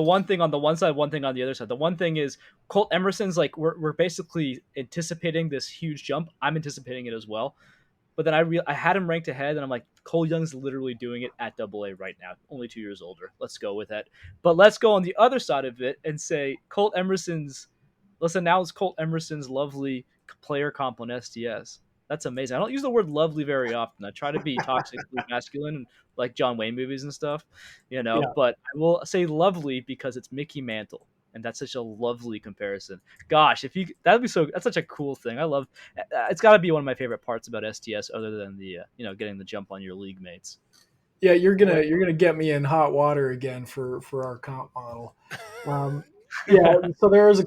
S2: one thing on the one side, one thing on the other side. The one thing is Colt Emerson's like we're basically anticipating this huge jump. I'm anticipating it as well. But then I had him ranked ahead, and I'm like, Cole Young's literally doing it at Double A right now, only 2 years older. Let's go with that. But let's go on the other side of it and say let's announce Colt Emerson's lovely player comp on STS. That's amazing. I don't use the word lovely very often. I try to be toxically masculine and like John Wayne movies and stuff,
S3: Yeah,
S2: but I will say lovely because it's Mickey Mantle. And that's such a lovely comparison. Gosh, that's such a cool thing. I love. It's got to be one of my favorite parts about STS, other than the getting the jump on your league mates.
S3: yeah, you're gonna get me in hot water again for our comp model. Um, yeah, so there's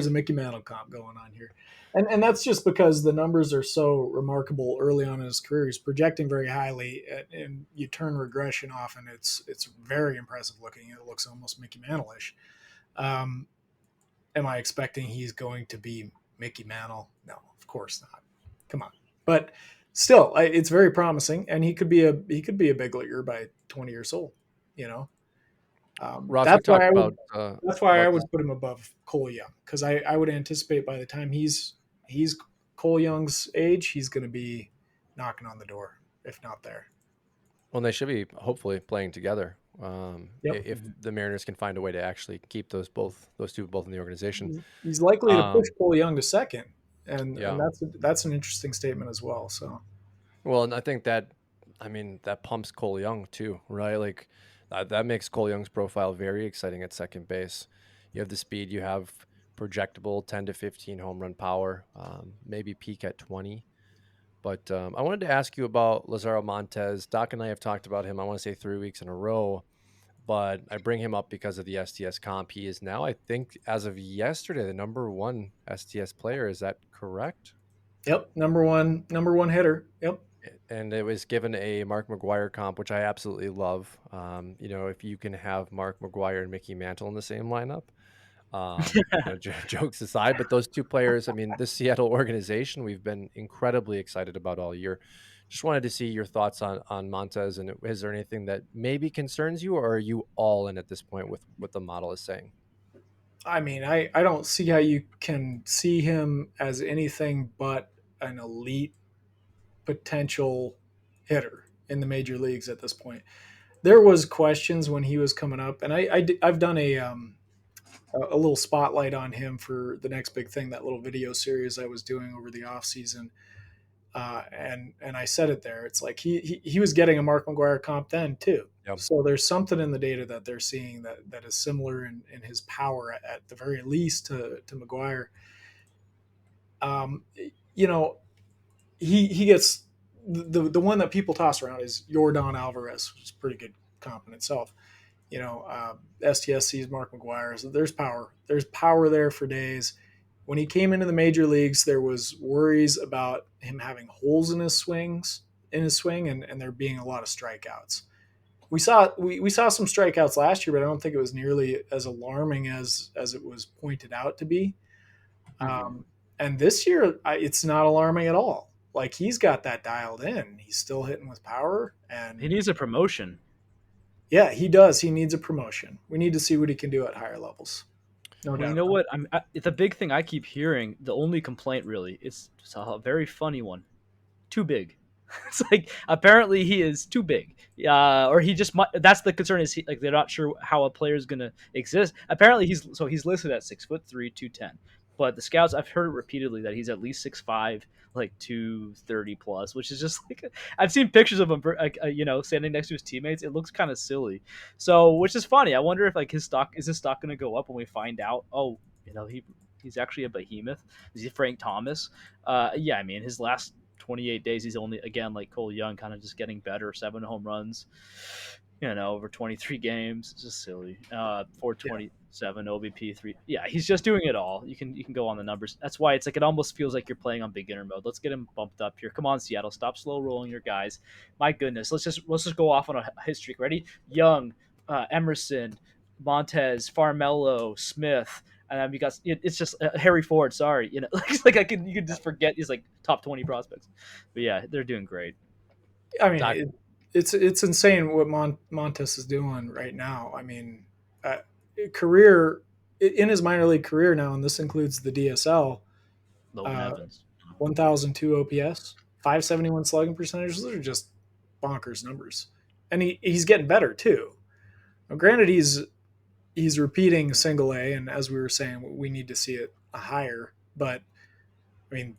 S3: a Mickey Mantle comp going on here, and that's just because the numbers are so remarkable early on in his career. He's projecting very highly, and you turn regression off, and it's very impressive looking. It looks almost Mickey Mantle-ish. Um, am I expecting he's going to be Mickey Mantle? No, of course not. Come on, but still, it's very promising, and he could be a big leaguer by 20 years old. You know,
S1: Ross, we
S3: that's why
S1: talked
S3: I would
S1: about
S3: that's why I
S1: this.
S3: would put him above Cole Young, because I would anticipate by the time he's Cole Young's age, he's going to be knocking on the door, if not there.
S1: Well, they should be hopefully playing together.
S3: Yep,
S1: If the Mariners can find a way to actually keep those two both in the organization.
S3: he's likely to push
S1: Um,
S3: Cole Young to second, and
S1: yeah.
S3: that's an interesting statement as well. So
S1: Well, and I think that pumps Cole Young too, right? Like that makes Cole Young's profile very exciting at second base. You have the speed, you have projectable 10 to 15 home run power, maybe peak at 20. But I wanted to ask you about Lazaro Montez. Doc and I have talked about him, I want to say 3 weeks in a row, but I bring him up because of the STS comp. He is now, I think, as of yesterday, the number one STS player. Is that correct?
S3: yep, number one hitter. Yep.
S1: And it was given a Mark McGuire comp, which I absolutely love. If you can have Mark McGuire and Mickey Mantle in the same lineup, jokes aside, but those two players, I mean, this Seattle organization, we've been incredibly excited about all year. Just wanted to see your thoughts on Montez, and is there anything that maybe concerns you, or are you all in at this point with what the model is saying?
S3: I mean, I don't see how you can see him as anything but an elite potential hitter in the major leagues at this point. There was questions when he was coming up, and I've done a little spotlight on him for the next big thing, that little video series I was doing over the off season. And I said it there. It's like he was getting a Mark McGwire comp then too.
S1: Yep.
S3: So there's something in the data that they're seeing that is similar in his power at the very least to McGwire. Um, you know, he gets the one that people toss around is Jordan Alvarez, which is a pretty good comp in itself. STSC's Mark McGwire. So there's power. There's power there for days. When he came into the major leagues, there was worries about him having holes in his swing, and there being a lot of strikeouts. We saw some strikeouts last year, but I don't think it was nearly as alarming as it was pointed out to be.
S2: Mm-hmm.
S3: And this year, it's not alarming at all. Like, he's got that dialed in. He's still hitting with power,
S2: He
S3: and
S2: needs a promotion.
S3: yeah, he does. He needs a promotion. We need to see what he can do at higher levels. No
S2: Well, you
S3: doubt.
S2: know what? It's a big thing I keep hearing. The only complaint, really, it's a very funny one. Too big. It's like apparently he is too big, or he just might. That's the concern. Is like they're not sure how a player is going to exist. Apparently he's listed at 6'3", 210. But the scouts, I've heard it repeatedly that he's at least 6'5", like 230 plus, which is just like I've seen pictures of him, like, standing next to his teammates. It looks kind of silly. So, which is funny. I wonder if like his stock going to go up when we find out? Oh, he's actually a behemoth. Is he Frank Thomas? Yeah, I mean his last 28 days, he's only, again, like Cole Young, kind of just getting better. 7 home runs, over 23 games. It's just silly.
S3: Yeah.
S2: 427 OBP, 3. Yeah, he's just doing it all. You can go on the numbers. That's why it's like it almost feels like you're playing on beginner mode. Let's get him bumped up here. Come on, Seattle, stop slow rolling your guys. My goodness, let's just go off on a hit streak. Ready? Young, Emerson, Montez, Farmello, Smith. And then we got it's just Harry Ford. Sorry, it's like you could just forget these like top 20 prospects. But yeah, they're doing great.
S3: I mean,
S2: Doc,
S3: it's insane what Montes is doing right now. I mean, career in his minor league career now, and this includes the DSL.
S2: Logan
S3: Uh,
S2: Evans.
S3: 1,002 OPS, 571 slugging percentage. Those are just bonkers numbers, and he's getting better too. Now, granted, he's repeating single A, and as we were saying, we need to see it higher. But I mean,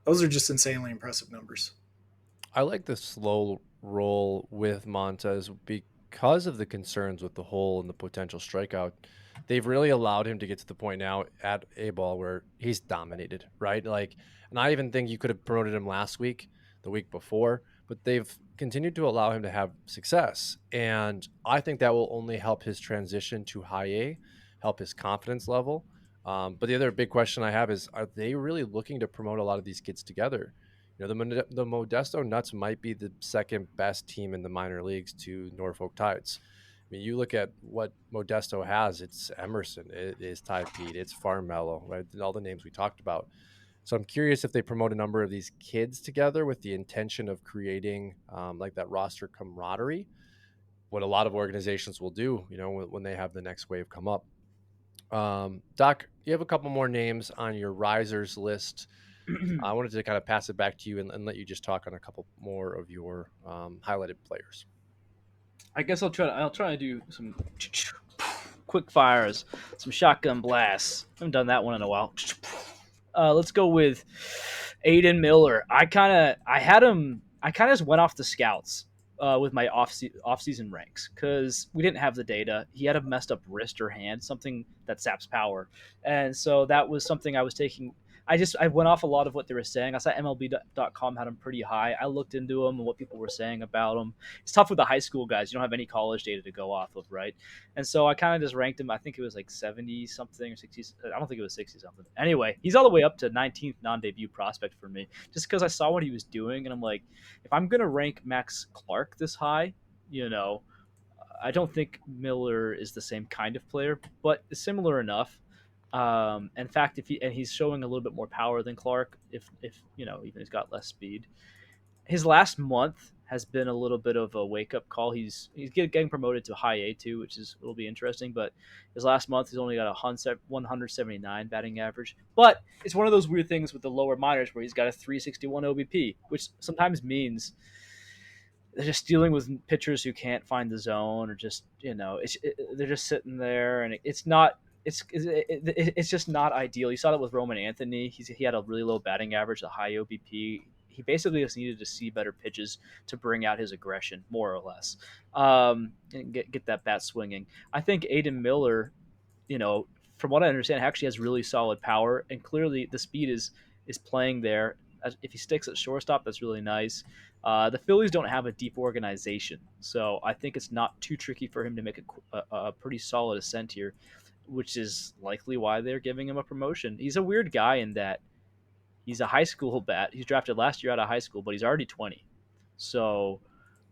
S3: those are just insanely impressive numbers.
S1: I like the slow roll with Montez because of the concerns with the hole and the potential strikeout. They've really allowed him to get to the point now at A ball where he's dominated, right? Like, and I even think you could have promoted him last week, the week before, but they've continued to allow him to have success. And I think that will only help his transition to high A, help his confidence level. But the other big question I have is, are they really looking to promote a lot of these kids together? The Modesto Nuts might be the second best team in the minor leagues to Norfolk Tides. I mean, you look at what Modesto has, it's Emerson, it is Ty Pete, it's Farmello, right? All the names we talked about. So I'm curious if they promote a number of these kids together with the intention of creating like that roster camaraderie, what a lot of organizations will do, when they have the next wave come up. Doc, you have a couple more names on your risers list. I wanted to kind of pass it back to you and let you just talk on a couple more of your highlighted players.
S2: I guess I'll try to do some quick fires, some shotgun blasts. I haven't done that one in a while. Let's go with Aiden Miller. I had him. I kind of just went off the scouts with my off season ranks because we didn't have the data. He had a messed up wrist or hand, something that saps power, and so that was something I was taking. I went off a lot of what they were saying. I saw MLB.com had him pretty high. I looked into him and what people were saying about him. It's tough with the high school guys. You don't have any college data to go off of, right? And so I kind of just ranked him. I think it was like 70 something or 60. I don't think it was 60 something. Anyway, he's all the way up to 19th non-debut prospect for me, just because I saw what he was doing, and I'm like, if I'm gonna rank Max Clark this high, you know, I don't think Miller is the same kind of player, but similar enough. In fact, he's showing a little bit more power than Clark, if even he's got less speed. His last month has been a little bit of a wake up call. He's getting promoted to high A two, which is will be interesting. But his last month, he's only got a 179 batting average. But it's one of those weird things with the lower minors where he's got a 361 OBP, which sometimes means they're just dealing with pitchers who can't find the zone, or just they're just sitting there, and it's not. It's just not ideal. You saw that with Roman Anthony. He had a really low batting average, a high OBP. He basically just needed to see better pitches to bring out his aggression, more or less, and get that bat swinging. I think Aiden Miller, from what I understand, actually has really solid power, and clearly the speed is playing there. If he sticks at shortstop, that's really nice. The Phillies don't have a deep organization, so I think it's not too tricky for him to make a pretty solid ascent here, which is likely why they're giving him a promotion. He's a weird guy in that he's a high school bat. He's drafted last year out of high school, but he's already 20. So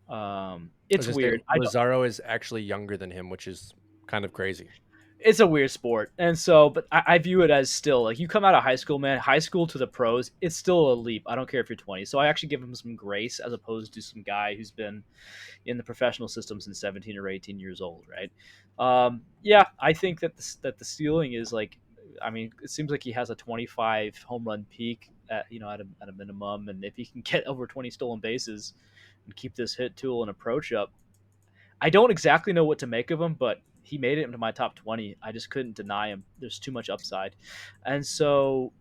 S1: I
S2: it's
S1: was gonna say
S2: weird.
S1: Lazaro is actually younger than him, which is kind of crazy.
S2: It's a weird sport, and so, but I view it as still like you come out of high school, man. High school to the pros, it's still a leap. I don't care if you're 20. So I actually give him some grace as opposed to some guy who's been in the professional system since 17 or 18 years old, right? Yeah, I think that the ceiling is like, I mean, it seems like he has a 25 home run peak at a minimum, and if he can get over 20 stolen bases and keep this hit tool and approach up, I don't exactly know what to make of him, but he made it into my top 20. I just couldn't deny him. There's too much upside. And so,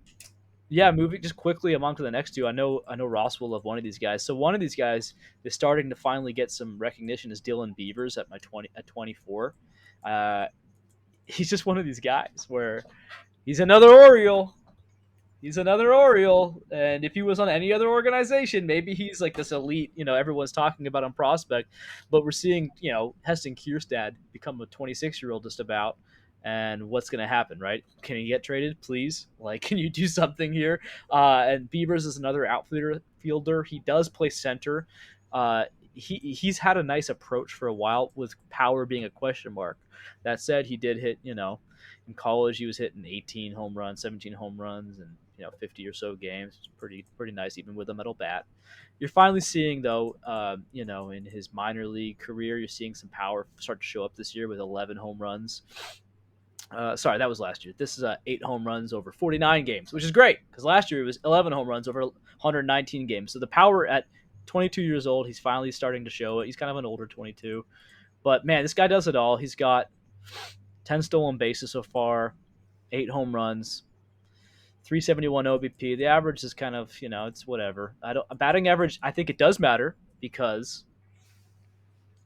S2: yeah, moving just quickly along to the next two. I know Ross will love one of these guys. So one of these guys is starting to finally get some recognition is Dylan Beavers at 24. He's just one of these guys where he's another Oriole. He's another Oriole, and if he was on any other organization, maybe he's like this elite, everyone's talking about on prospect. But we're seeing, Heston Kierstad become a 26-year-old just about, and what's going to happen, right? Can he get traded, please? Like, can you do something here? And Beavers is another outfielder. He does play center. He's had a nice approach for a while, with power being a question mark. That said, he did hit, in college he was hitting 18 home runs, 17 home runs, and 50 or so games. It's pretty nice even with a metal bat. You're finally seeing though, in his minor league career, you're seeing some power start to show up this year with 11 home runs. Sorry, that was last year. This is 8 home runs over 49 games, which is great because last year it was 11 home runs over 119 games. So the power at 22 years old, he's finally starting to show it. He's kind of an older 22, but man, this guy does it all. He's got 10 stolen bases so far, 8 home runs, 371 OBP. The average is kind of, it's whatever. A batting average, I think it does matter because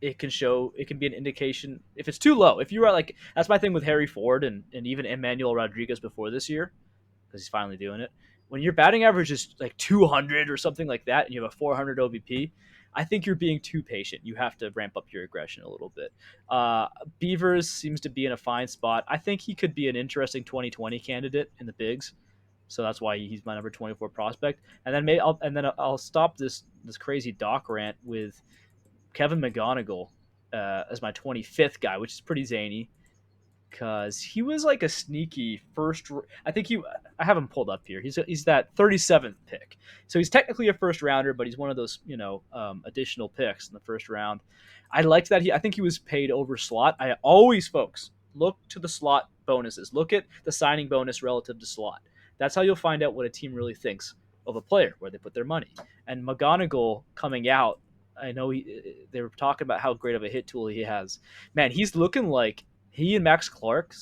S2: it can be an indication if it's too low. If you are like, that's my thing with Harry Ford and even Emmanuel Rodriguez before this year, because he's finally doing it. When your batting average is like 200 or something like that, and you have a 400 OBP, I think you're being too patient. You have to ramp up your aggression a little bit. Beavers seems to be in a fine spot. I think he could be an interesting 2020 candidate in the bigs. So that's why he's my number 24 prospect. And then I'll stop this crazy doc rant with Kevin McGonigal as my 25th guy, which is pretty zany because he was like a sneaky first. I have him pulled up here. He's that 37th pick, so he's technically a first rounder, but he's one of those additional picks in the first round. I liked that. I think he was paid over slot. I always, folks, look to the slot bonuses. Look at the signing bonus relative to slot. That's how you'll find out what a team really thinks of a player, where they put their money. And McGonigal coming out, I know they were talking about how great of a hit tool he has. Man, he's looking like he and Max Clark,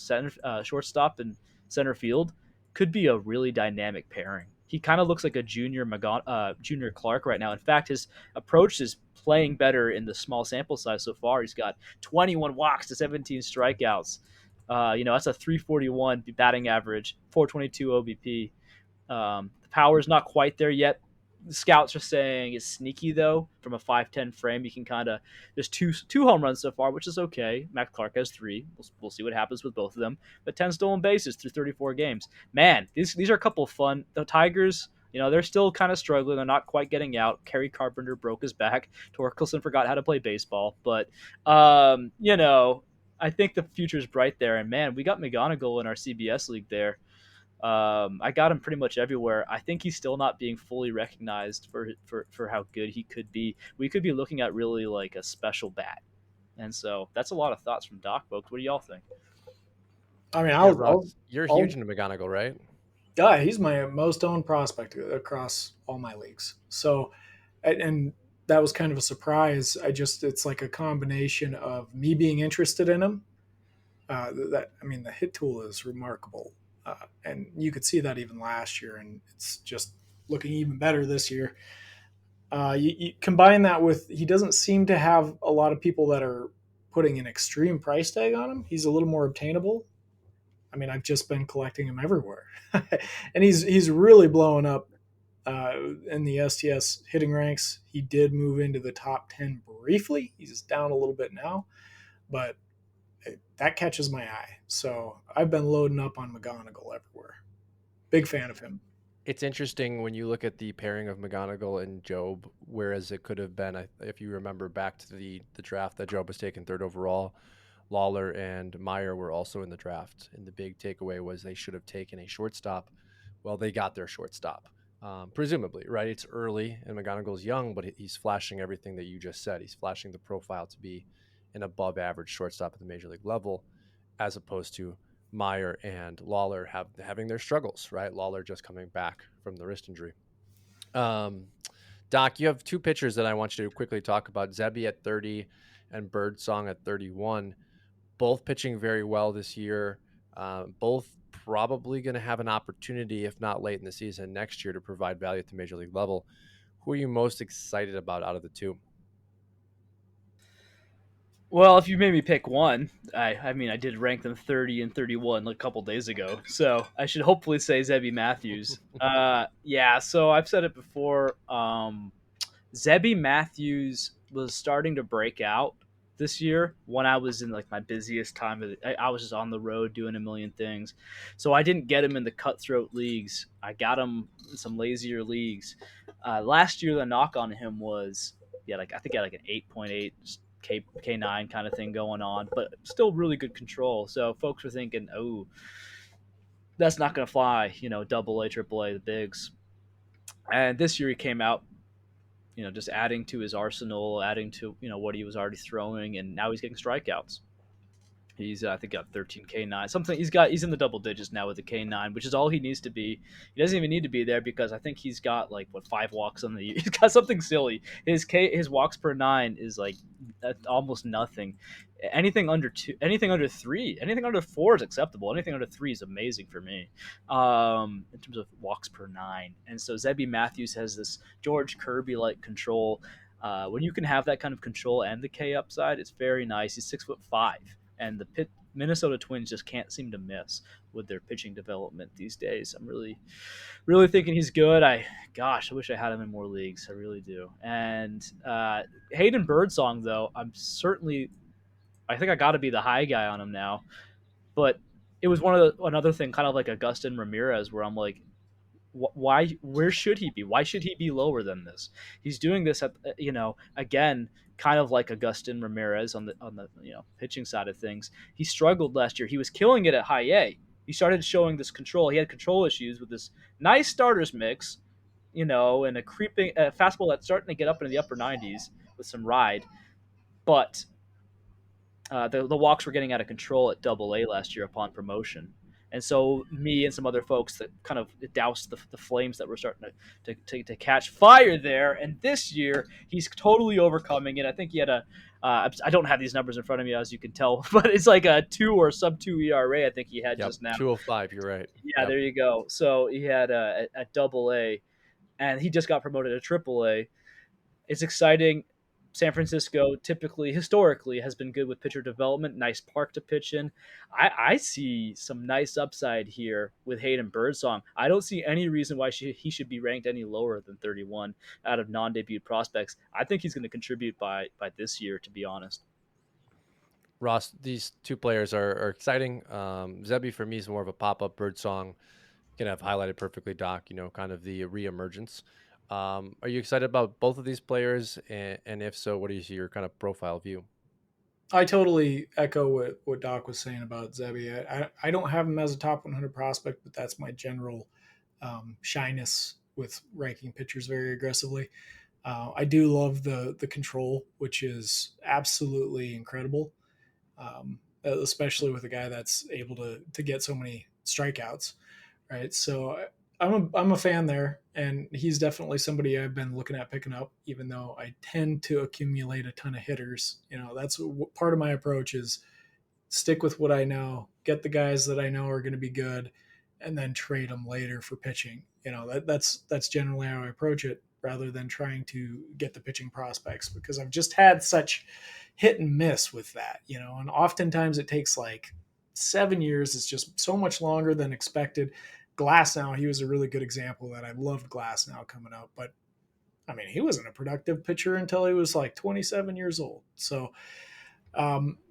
S2: shortstop and center field, could be a really dynamic pairing. He kind of looks like a junior Clark right now. In fact, his approach is playing better in the small sample size so far. He's got 21 walks to 17 strikeouts. That's a 341 batting average, 422 OBP. The power's not quite there yet. The scouts are saying it's sneaky though. From a 5'10" frame, you can there's two home runs so far, which is okay. Matt Clark has 3. We'll see what happens with both of them. But 10 stolen bases through 34 games. Man, these are a couple of fun. The Tigers, they're still kind of struggling. They're not quite getting out. Kerry Carpenter broke his back. Torkelson forgot how to play baseball. But I think the future is bright there. And man, we got McGonigal in our CBS league there. I got him pretty much everywhere. I think he's still not being fully recognized for how good he could be. We could be looking at really like a special bat. And so that's a lot of thoughts from Doc, folks. What do y'all think?
S3: I mean,
S1: Yeah, Ross, you're huge
S3: I'll
S1: into McGonagall, right?
S3: yeah, he's my most owned prospect across all my leagues. So, and that was kind of a surprise. It's like a combination of me being interested in him. That I mean, the hit tool is remarkable, and you could see that even last year, and it's just looking even better this year. You combine that with he doesn't seem to have a lot of people that are putting an extreme price tag on him. He's a little more obtainable. I mean, I've just been collecting him everywhere, and he's really blowing up in the STS hitting ranks. He did move into the top 10 briefly. He's down a little bit now, but that catches my eye. So I've been loading up on McGonagall everywhere. Big fan of him.
S1: It's interesting when you look at the pairing of McGonagall and Job, whereas it could have been, if you remember back to the draft that Job was taken third overall, Lawler and Meyer were also in the draft. And the big takeaway was they should have taken a shortstop. Well, they got their shortstop, presumably, right? It's early and McGonagall's young, but he's flashing everything that you just said. He's flashing the profile to be an above average shortstop at the major league level, as opposed to Meyer and Lawler having their struggles, right? Lawler just coming back from the wrist injury. Doc, you have two pitchers that I want you to quickly talk about: Zebby at 30 and Birdsong at 31. Both pitching very well this year. Both probably going to have an opportunity, if not late in the season next year, to provide value at the major league level. Who are you most excited about out of the two?
S2: Well, if you made me pick one, I mean, I did rank them 30 and 31 a couple days ago, so I should hopefully say Zebby Matthews. Yeah, so I've said it before. Zebby Matthews was starting to break out this year when I was in like my busiest time of I was just on the road doing a million things. So I didn't get him in the cutthroat leagues. I got him in some lazier leagues. Last year the knock on him was like I think he had like an 8.8 K9 kind of thing going on, but still really good control. So folks were thinking, "Oh, that's not going to fly," double A, triple A, the bigs. And this year he came out just adding to his arsenal, adding to what he was already throwing, and now he's getting strikeouts. He's I think got 13 K9 something. He's in the double digits now with the K9, which is all he needs to be. He doesn't even need to be there because I think he's got like 5 walks on the. He's got something silly. His walks per nine is like almost nothing. Anything under two, anything under three, anything under four is acceptable. Anything under three is amazing for me, in terms of walks per nine. And so Zebby Matthews has this George Kirby like control. When you can have that kind of control and the K upside, it's very nice. He's 6'5", and the Minnesota Twins just can't seem to miss with their pitching development these days. I'm really, really thinking he's good. I wish I had him in more leagues. I really do. And Hayden Birdsong, though, I think I got to be the high guy on him now. But it was another thing, kind of like Augustin Ramirez, where I'm like, why? Where should he be? Why should he be lower than this? He's doing this at again, kind of like Augustin Ramirez on the pitching side of things. He struggled last year. He was killing it at high A. He started showing this control. He had control issues with this nice starters mix, and a creeping fastball that's starting to get up into the upper 90s with some ride, but the walks were getting out of control at Double A last year upon promotion. And so me and some other folks that kind of doused the flames that were starting to catch fire there. And this year he's totally overcoming it. I think he had I don't have these numbers in front of me as you can tell, but it's like a 2 or sub 2 ERA. I think he had
S1: Yep,
S2: just now.
S1: 205. You're right.
S2: Yeah,
S1: Yep.
S2: there you go. So he had a Double A, and he just got promoted to Triple A. It's exciting. San Francisco historically has been good with pitcher development. Nice park to pitch in. I see some nice upside here with Hayden Birdsong. I don't see any reason why he should be ranked any lower than 31 out of non-debut prospects. I think he's going to contribute by this year, to be honest.
S1: Ross, these two players are exciting. Zebby for me is more of a pop-up. Birdsong can have highlighted perfectly, Doc, kind of the reemergence. Are you excited about both of these players? And if so, what is your kind of profile view?
S3: I totally echo what Doc was saying about Zebby. I don't have him as a top 100 prospect, but that's my general shyness with ranking pitchers very aggressively. I do love the control, which is absolutely incredible, especially with a guy that's able to get so many strikeouts, right? So I'm a fan there, and he's definitely somebody I've been looking at picking up. Even though I tend to accumulate a ton of hitters, that's part of my approach is stick with what I know, get the guys that I know are going to be good, and then trade them later for pitching. That's generally how I approach it, rather than trying to get the pitching prospects, because I've just had such hit and miss with that. And oftentimes it takes like 7 years. It's just so much longer than expected. Glass now, he was a really good example that I loved Glass now coming up, but I mean, he wasn't a productive pitcher until he was like 27 years old. So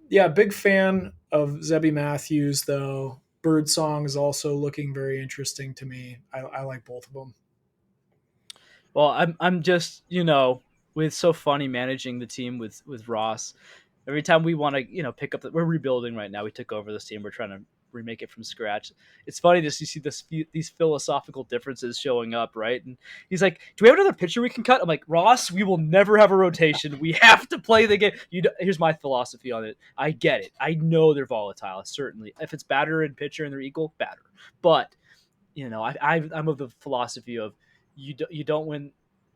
S3: yeah, big fan of Zebby Matthews, though. Birdsong is also looking very interesting to me. I like both of them.
S2: Well, I'm just with so funny managing the team with Ross. Every time we want to pick up, we're rebuilding right now. We took over this team. We're trying to remake it from scratch. It's funny to see these philosophical differences showing up, right? And he's like, "Do we have another pitcher we can cut?" I'm like, "Ross, we will never have a rotation. We have to play the game." Here's my philosophy on it. I get it. I know they're volatile. Certainly, if it's batter and pitcher and they're equal, batter. But I'm of the philosophy of you don't win.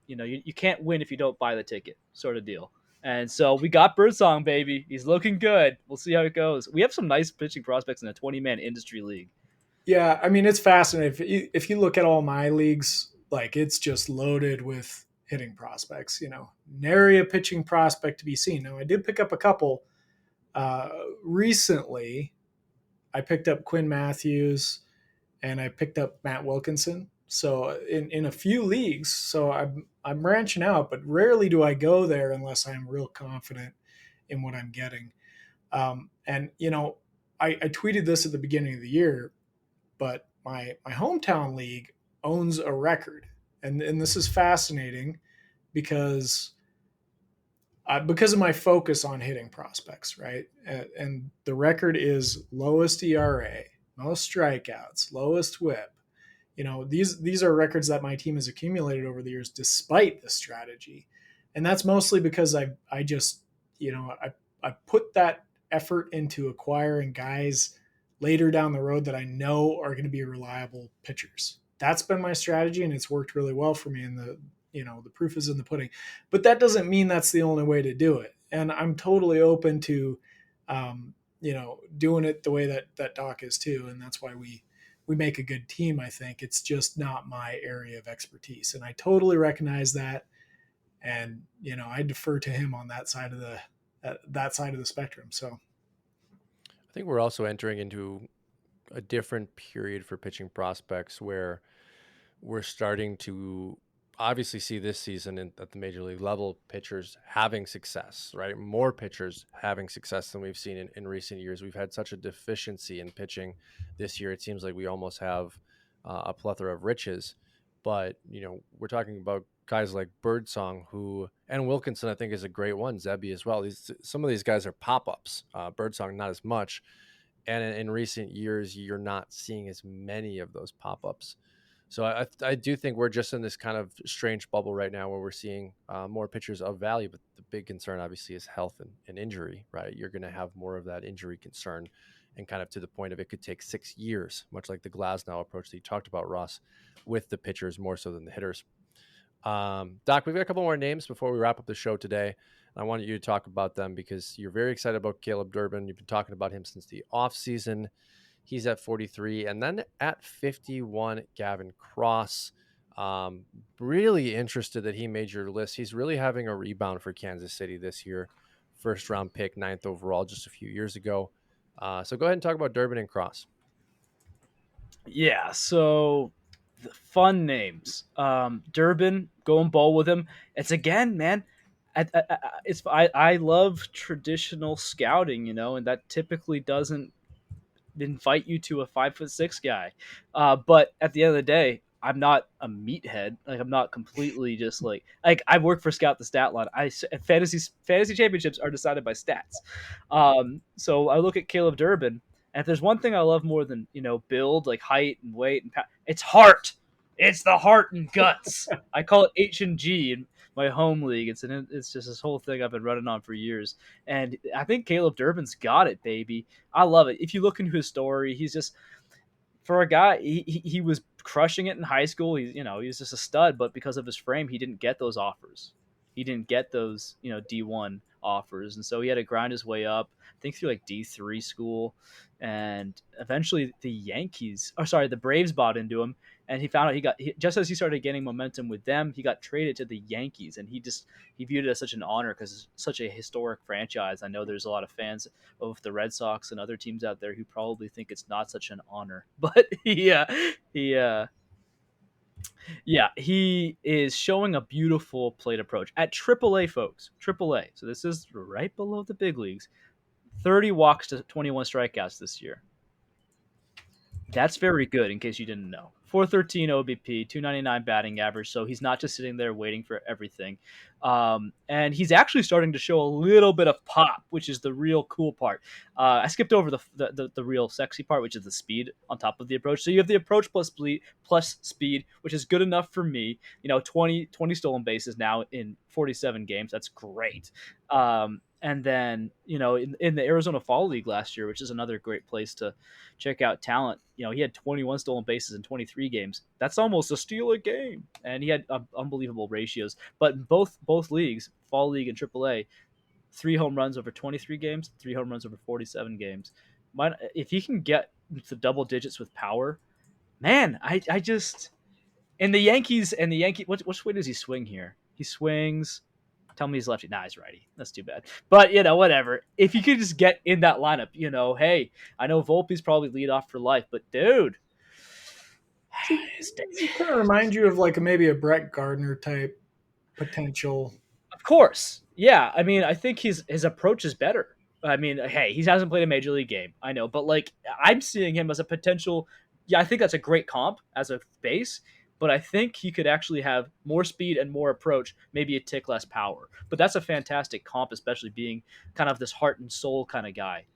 S2: You can't win if you don't buy the ticket, sort of deal. And so we got Birdsong, baby. He's looking good. We'll see how it goes. We have some nice pitching prospects in a 20-man industry league.
S3: Yeah, I mean, it's fascinating. If you look at all my leagues, like it's just loaded with hitting prospects. Nary a pitching prospect to be seen. Now, I did pick up a couple recently. I picked up Quinn Matthews and I picked up Matt Wilkinson. So in a few leagues, so I'm branching out, but rarely do I go there unless I'm real confident in what I'm getting. And I tweeted this at the beginning of the year, but my hometown league owns a record, and this is fascinating because because of my focus on hitting prospects, right? And the record is lowest ERA, most strikeouts, lowest WHIP. These are records that my team has accumulated over the years despite the strategy, and that's mostly because I just I put that effort into acquiring guys later down the road that I know are going to be reliable pitchers. That's been my strategy, and it's worked really well for me. And the proof is in the pudding. But that doesn't mean that's the only way to do it. And I'm totally open to, doing it the way that Doc is too. And that's why we make a good team. I think it's just not my area of expertise, and I totally recognize that. And I defer to him on that side of the spectrum. So
S1: I think we're also entering into a different period for pitching prospects where we're starting to obviously see this season at the major league level pitchers having success, right? More pitchers having success than we've seen in recent years. We've had such a deficiency in pitching this year. It seems like we almost have a plethora of riches. But, we're talking about guys like Birdsong and Wilkinson, I think, is a great one. Zebby as well. Some of these guys are pop-ups. Birdsong, not as much. And in recent years, you're not seeing as many of those pop-ups. So I do think we're just in this kind of strange bubble right now where we're seeing more pitchers of value, but the big concern obviously is health and injury, right? You're going to have more of that injury concern, and kind of to the point of it could take 6 years, much like the Glasnow approach that you talked about, Ross, with the pitchers more so than the hitters. Doc, we've got a couple more names before we wrap up the show today. I wanted you to talk about them because you're very excited about Caleb Durbin. You've been talking about him since the offseason. He's at 43. And then at 51, Gavin Cross. Really interested that he made your list. He's really having a rebound for Kansas City this year. First round pick, 9th overall, just a few years ago. So go ahead and talk about Durbin and Cross.
S2: Yeah, so the fun names. Durbin, going bowl with him. It's again, man. I love traditional scouting, and that typically doesn't invite you to a 5'6" guy. But at the end of the day, I'm not a meathead. Like, I'm not completely just like I work for Scout the Statline. Fantasy championships are decided by stats. So I look at Caleb Durbin, and if there's one thing I love more than build, like height and weight and it's heart. It's the heart and guts. I call it H&G in my home league. It's just this whole thing I've been running on for years, and I think Caleb Durbin's got it, baby. I love it. If you look into his story, he's just for a guy, he was crushing it in high school. He was just a stud, but because of his frame, he didn't get those offers. He didn't get those D1 offers, and so he had to grind his way up. I think through like D3 school, and eventually the Braves bought into him, and he found out just as he started getting momentum with them, he got traded to the Yankees, and he viewed it as such an honor because it's such a historic franchise. I know there's a lot of fans of the Red Sox and other teams out there who probably think it's not such an honor, but he is showing a beautiful plate approach at AAA, folks. AAA. So this is right below the big leagues. 30 walks to 21 strikeouts this year. That's very good, in case you didn't know. 413 OBP, 299 batting average, so he's not just sitting there waiting for everything. And he's actually starting to show a little bit of pop, which is the real cool part. I skipped over the real sexy part, which is the speed on top of the approach. So you have the approach plus speed, which is good enough for me. 20 stolen bases now in 47 games. That's great. And then, in the Arizona Fall League last year, which is another great place to check out talent, he had 21 stolen bases in 23 games. That's almost a steal a game. And he had unbelievable ratios. But both leagues, Fall League and AAA, 3 home runs over 23 games, 3 home runs over 47 games. If he can get to double digits with power, man, I just... And the Yankees, which way does he swing here? He swings... Tell me he's lefty. Nah, he's righty. That's too bad. But, whatever. If you could just get in that lineup, hey, I know Volpe's probably lead off for life, but dude.
S3: It kind of remind you of like maybe a Brett Gardner type potential.
S2: Of course. Yeah. I mean, I think his approach is better. I mean, hey, he hasn't played a major league game. I know. But, like, I'm seeing him as a potential. Yeah, I think that's a great comp as a base. But I think he could actually have more speed and more approach, maybe a tick less power. But that's a fantastic comp, especially being kind of this heart and soul kind of guy.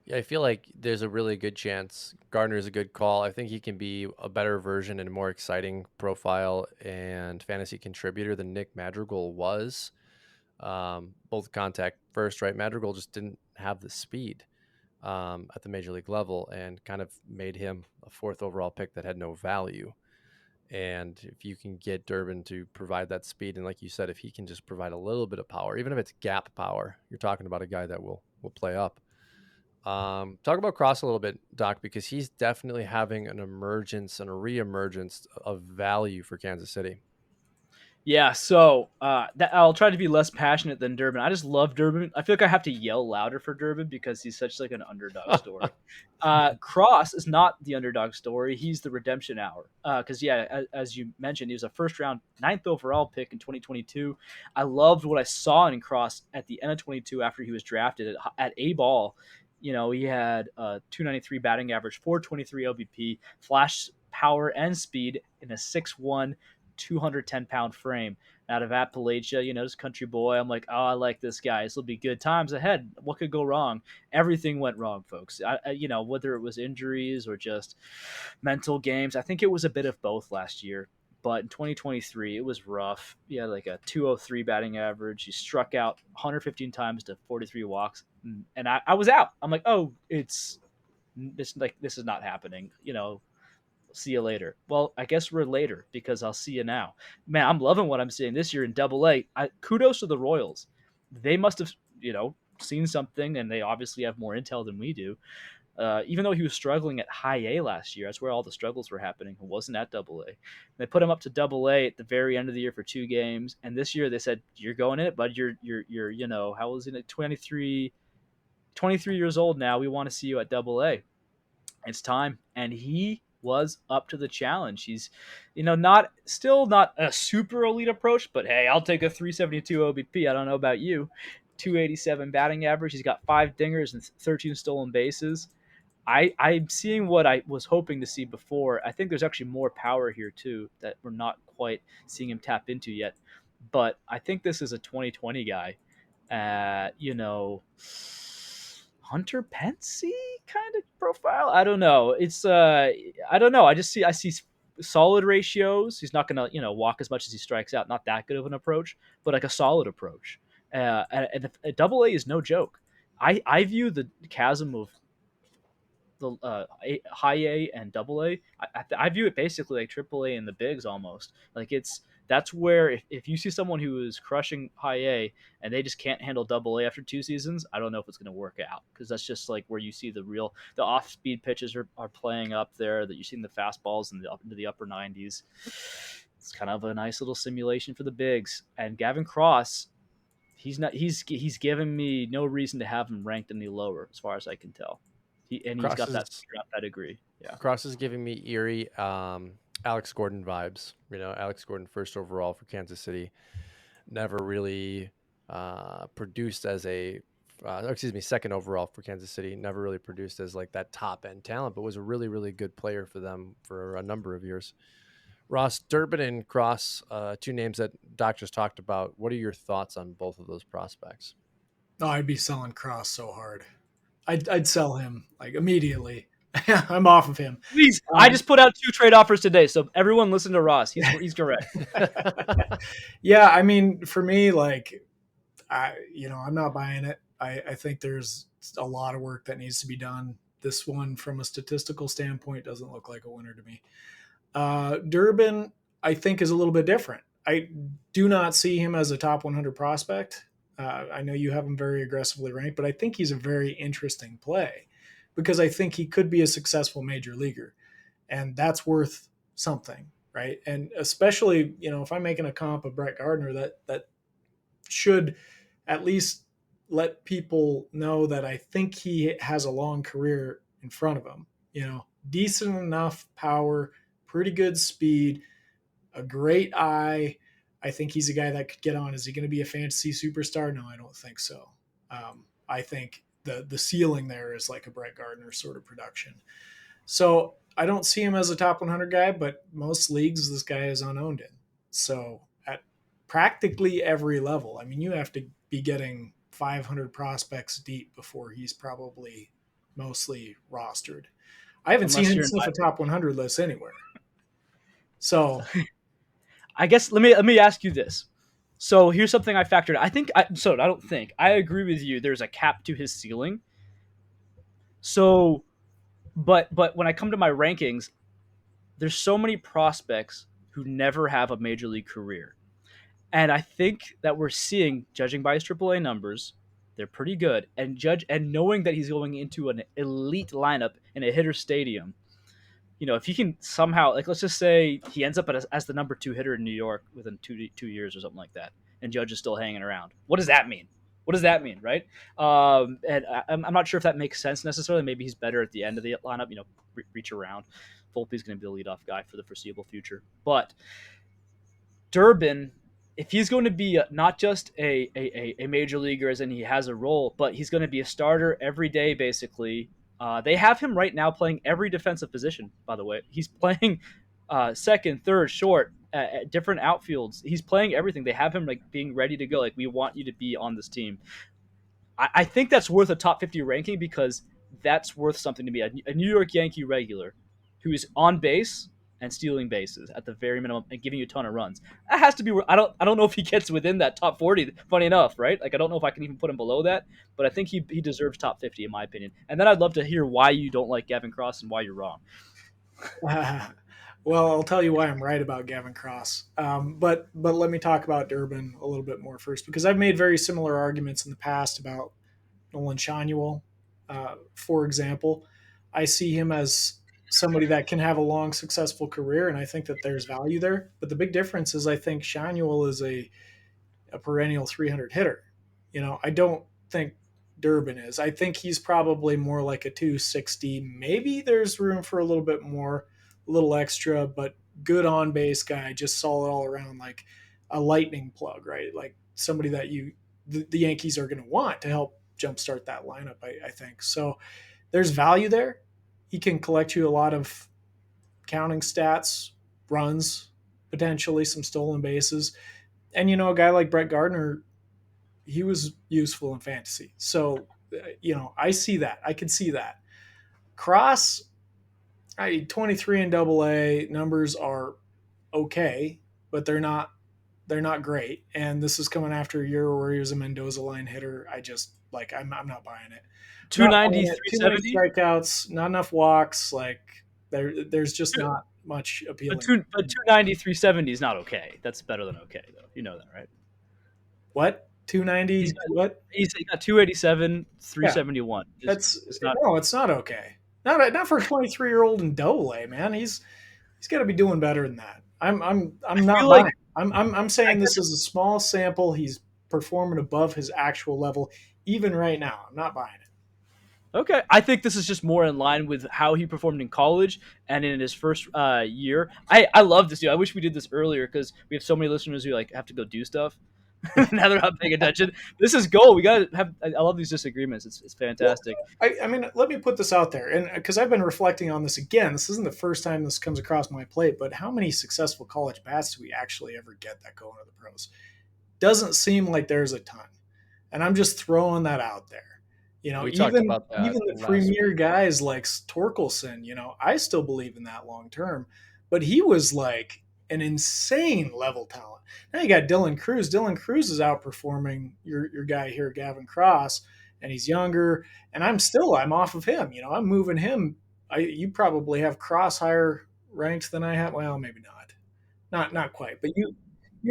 S1: Yeah, I feel like there's a really good chance Gardner is a good call. I think he can be a better version and a more exciting profile and fantasy contributor than Nick Madrigal was. Both contact first, right? Madrigal just didn't have the speed at the major league level and kind of made him a 4th overall pick that had no value. And if you can get Durbin to provide that speed, and like you said, if he can just provide a little bit of power, even if it's gap power, you're talking about a guy that will play up. Talk about Cross a little bit, Doc, because he's definitely having an emergence and a reemergence of value for Kansas City.
S2: Yeah, so I'll try to be less passionate than Durbin. I just love Durbin. I feel like I have to yell louder for Durbin because he's such like an underdog story. Cross is not the underdog story. He's the redemption hour. Because, as you mentioned, he was a first-round 9th overall pick in 2022. I loved what I saw in Cross at the end of 22 after he was drafted at A-ball. He had a 293 batting average, 423 OBP, flash power and speed in a 6'1", 210-pound frame out of Appalachia, this country boy. I'm like, oh, I like this guy. This will be good times ahead. What could go wrong? Everything went wrong, folks. Whether it was injuries or just mental games. I think it was a bit of both last year. But in 2023, it was rough. He had like a 203 batting average. He struck out 115 times to 43 walks. And I was out. I'm like, oh, this is not happening. See you later. Well, I guess we're later because I'll see you now. Man, I'm loving what I'm seeing this year in Double-A. Kudos to the Royals. They must have, seen something, and they obviously have more intel than we do. Even though he was struggling at High A last year, that's where all the struggles were happening. It wasn't at Double-A. They put him up to Double-A at the very end of the year for 2 games, and this year they said, "You're going in it, bud. You're how old is he? 23 years old now. We want to see you at Double-A. It's time." And he was up to the challenge. He's, still not a super elite approach, but hey, I'll take a 372 OBP. I don't know about you. 287 batting average. He's got 5 dingers and 13 stolen bases. I'm seeing what I was hoping to see before. I think there's actually more power here too that we're not quite seeing him tap into yet. But I think this is a 2020 guy. You know, Hunter Pensy kind of profile. I don't know. I don't know. I see solid ratios. He's not gonna walk as much as he strikes out. Not that good of an approach, but like a solid approach. And a double A is no joke. I view the chasm of the high A and double A. I view it basically like triple A and the bigs almost. Like that's where if you see someone who is crushing high A and they just can't handle double A after 2 seasons, I don't know if it's going to work out because that's just like where you see the off speed pitches are playing up there that you're seeing the fastballs into the upper 90s. It's kind of a nice little simulation for the bigs. And Gavin Cross, he's given me no reason to have him ranked any lower as far as I can tell. He's
S1: Cross
S2: got that
S1: is
S2: pedigree. Yeah.
S1: Cross is giving me eerie Alex Gordon vibes. Alex Gordon first overall for Kansas City, never really produced as a second overall for Kansas City, never really produced as like that top end talent, but was a really, really good player for them for a number of years. Ross, Durbin and Cross, two names that Doc just talked about. What are your thoughts on both of those prospects?
S3: Oh, I'd be selling Cross so hard. I'd sell him like immediately. I'm off of him.
S2: Please, I just put out 2 trade offers today, so everyone listen to Ross. He's correct.
S3: Yeah, I mean, for me, like, I'm not buying it. I think there's a lot of work that needs to be done. This one, from a statistical standpoint, doesn't look like a winner to me. Durbin, I think, is a little bit different. I do not see him as a top 100 prospect. I know you have him very aggressively ranked, but I think he's a very interesting play because I think he could be a successful major leaguer, and that's worth something, right? And especially, if I'm making a comp of Brett Gardner, that should at least let people know that I think he has a long career in front of him. Decent enough power, pretty good speed, a great eye. I think he's a guy that could get on. Is he going to be a fantasy superstar? No, I don't think so. I think the ceiling there is like a Brett Gardner sort of production. So I don't see him as a top 100 guy, but most leagues this guy is unowned in. So at practically every level, I mean, you have to be getting 500 prospects deep before he's probably mostly rostered. I haven't seen him sniff a top 100 list anywhere. So
S2: I guess let me ask you this. So here's something I factored. I agree with you. There's a cap to his ceiling. So, but when I come to my rankings, there's so many prospects who never have a major league career, and I think that we're seeing, judging by his AAA numbers, they're pretty good, and knowing that he's going into an elite lineup in a hitter stadium. If he can somehow, like, let's just say he ends up as the number 2 hitter in New York within 2 years or something like that, and Judge is still hanging around. What does that mean? What does that mean, right? And I'm not sure if that makes sense necessarily. Maybe he's better at the end of the lineup, reach around. Volpe's going to be the leadoff guy for the foreseeable future. But Durbin, if he's going to be not just a major leaguer, as in he has a role, but he's going to be a starter every day, basically. They have him right now playing every defensive position, by the way. He's playing second, third, short, at different outfields. He's playing everything. They have him like being ready to go. Like, we want you to be on this team. I think that's worth a top 50 ranking because that's worth something to me. A New York Yankee regular who is on base and stealing bases at the very minimum and giving you a ton of runs. That has to be. I don't know if he gets within that top 40. Funny enough, right? Like, I don't know if I can even put him below that, but I think he deserves top 50 in my opinion. And then I'd love to hear why you don't like Gavin Cross and why you're wrong.
S3: Well, I'll tell you why I'm right about Gavin Cross. But let me talk about Durbin a little bit more first, because I've made very similar arguments in the past about Nolan Shanuel, for example. I see him as somebody that can have a long, successful career, and I think that there's value there. But the big difference is I think Shanuel is a perennial 300 hitter. I don't think Durbin is. I think he's probably more like a 260. Maybe there's room for a little bit more, a little extra, but good on base guy, just solid all around, like a lightning plug, right? Like somebody that the Yankees are going to want to help jumpstart that lineup, I think. So there's value there. he can collect you a lot of counting stats, runs, potentially some stolen bases. And a guy like Brett Gardner, he was useful in fantasy. So, I see that. I can see that. Cross, 23 in double A numbers are okay, but they're not great. And this is coming after a year where he was a Mendoza line hitter. I just like I'm not buying it. I'm not buying
S2: 290,
S3: it. Too many
S2: 370.
S3: strikeouts, not enough walks. Like there's just not much
S2: But
S3: appealing.
S2: 290, 370 is not okay. That's better than okay, though. You know that, right?
S3: What
S2: He's
S3: 290?
S2: got,
S3: What?
S2: he got 287,
S3: Yeah,
S2: 371.
S3: that's
S2: It's not.
S3: no, it's not okay. Not for a 23-year-old in Double A, man. He's got to be doing better than that.
S2: I
S3: I'm not
S2: feel like
S3: buying. I'm
S2: I
S3: saying
S2: get
S3: this is a small sample. He's performing above his actual level, even right now. I'm not buying it.
S2: Okay, I think this is just more in line with how he performed in college and in his first year. I love this dude. I wish we did this earlier because we have so many listeners who like have to go do stuff. Now they're not paying attention. This is gold. We got to have. I love these disagreements. It's
S3: Well,
S2: fantastic.
S3: I mean, let me put this out there, and because I've been reflecting on this again, this isn't the first time this comes across my plate. But how many successful college bats do we actually ever get that go into the pros? Doesn't seem like there's a ton, and I'm just throwing that out there.
S1: We talked
S3: Even
S1: about that
S3: even the
S1: last
S3: premier
S1: week.
S3: guys like Torkelson, I still believe in that long term, but he was like an insane level talent. Now you got Dylan Cruz. Dylan Cruz is outperforming your guy here, Gavin Cross, and he's younger. And I'm off of him. I'm moving him. You probably have Cross higher ranked than I have. Well, maybe not quite, but you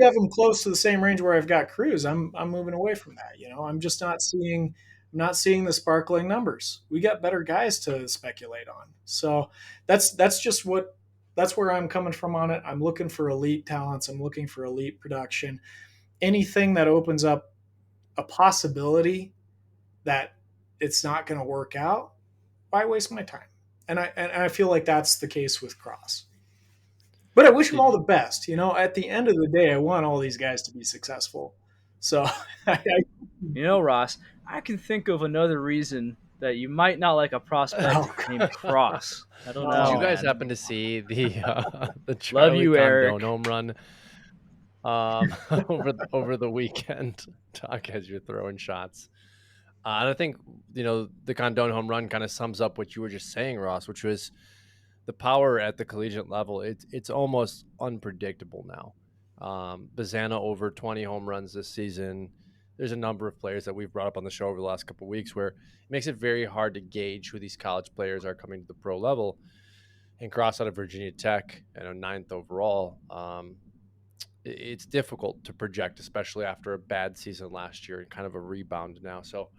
S3: have him close to the same range where I've got Cruz. I'm moving away from that. I'm just not seeing the sparkling numbers. We got better guys to speculate on. So that's just that's where I'm coming from on it. I'm looking for elite talents. I'm looking for elite production. Anything that opens up a possibility that it's not going to work out, why waste my time? And I feel like that's the case with Cross. But I wish him
S1: Did
S3: all the best. At the end of the day, I want all these guys to be successful. So
S2: Ross, I can think of another reason that you might not like a prospect
S3: oh,
S2: named Cross. I don't
S1: did you
S2: know,
S3: oh,
S1: guys
S2: man.
S1: happen to see the
S2: Love
S1: Charlie
S2: you,
S1: Condon
S2: Eric.
S1: home run over the weekend? Talk as you're throwing shots. And I think the Condon home run kind of sums up what you were just saying, Ross, which was the power at the collegiate level. It's almost unpredictable now. Bazana over 20 home runs this season. There's a number of players that we've brought up on the show over the last couple of weeks where it makes it very hard to gauge who these college players are coming to the pro level. And Cross out of Virginia Tech, ninth overall. It's difficult to project, especially after a bad season last year and kind of a rebound now. So,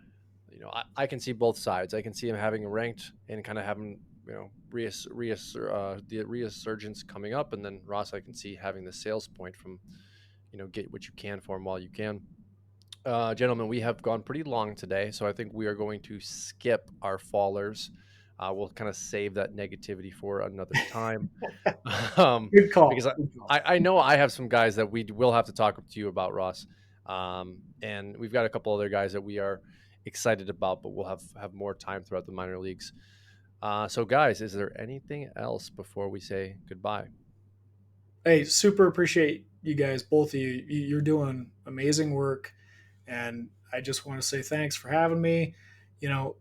S1: I can see both sides. I can see him having ranked and kind of having, the resurgence coming up. And then Ross, I can see having the sales point from, get what you can for him while you can. Gentlemen, we have gone pretty long today, so I think we are going to skip our fallers. We'll kind of save that negativity for another time.
S3: good call.
S1: Because
S3: Good call.
S1: I know I have some guys that we will have to talk to you about, Ross. And we've got a couple other guys that we are excited about, but we'll have more time throughout the minor leagues. So, guys, is there anything else before we say goodbye?
S3: Hey, super appreciate you guys, both of you. You're doing amazing work, and I just want to say thanks for having me. You know,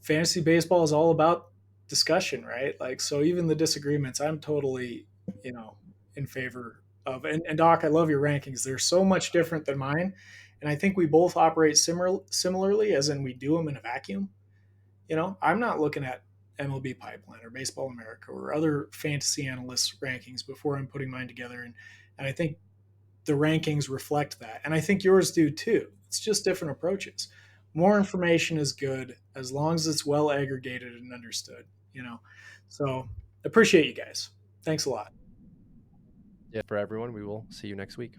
S3: Fantasy baseball is all about discussion, right? Like, so even the disagreements, I'm totally, in favor of. And Doc, I love your rankings. They're so much different than mine, and I think we both operate similarly, as in we do them in a vacuum. I'm not looking at MLB Pipeline or Baseball America or other fantasy analysts' rankings before I'm putting mine together. And I think the rankings reflect that. And I think yours do too. It's just different approaches. More information is good as long as it's well aggregated and understood. So appreciate you guys. Thanks a lot.
S1: Yeah, for everyone, we will see you next week.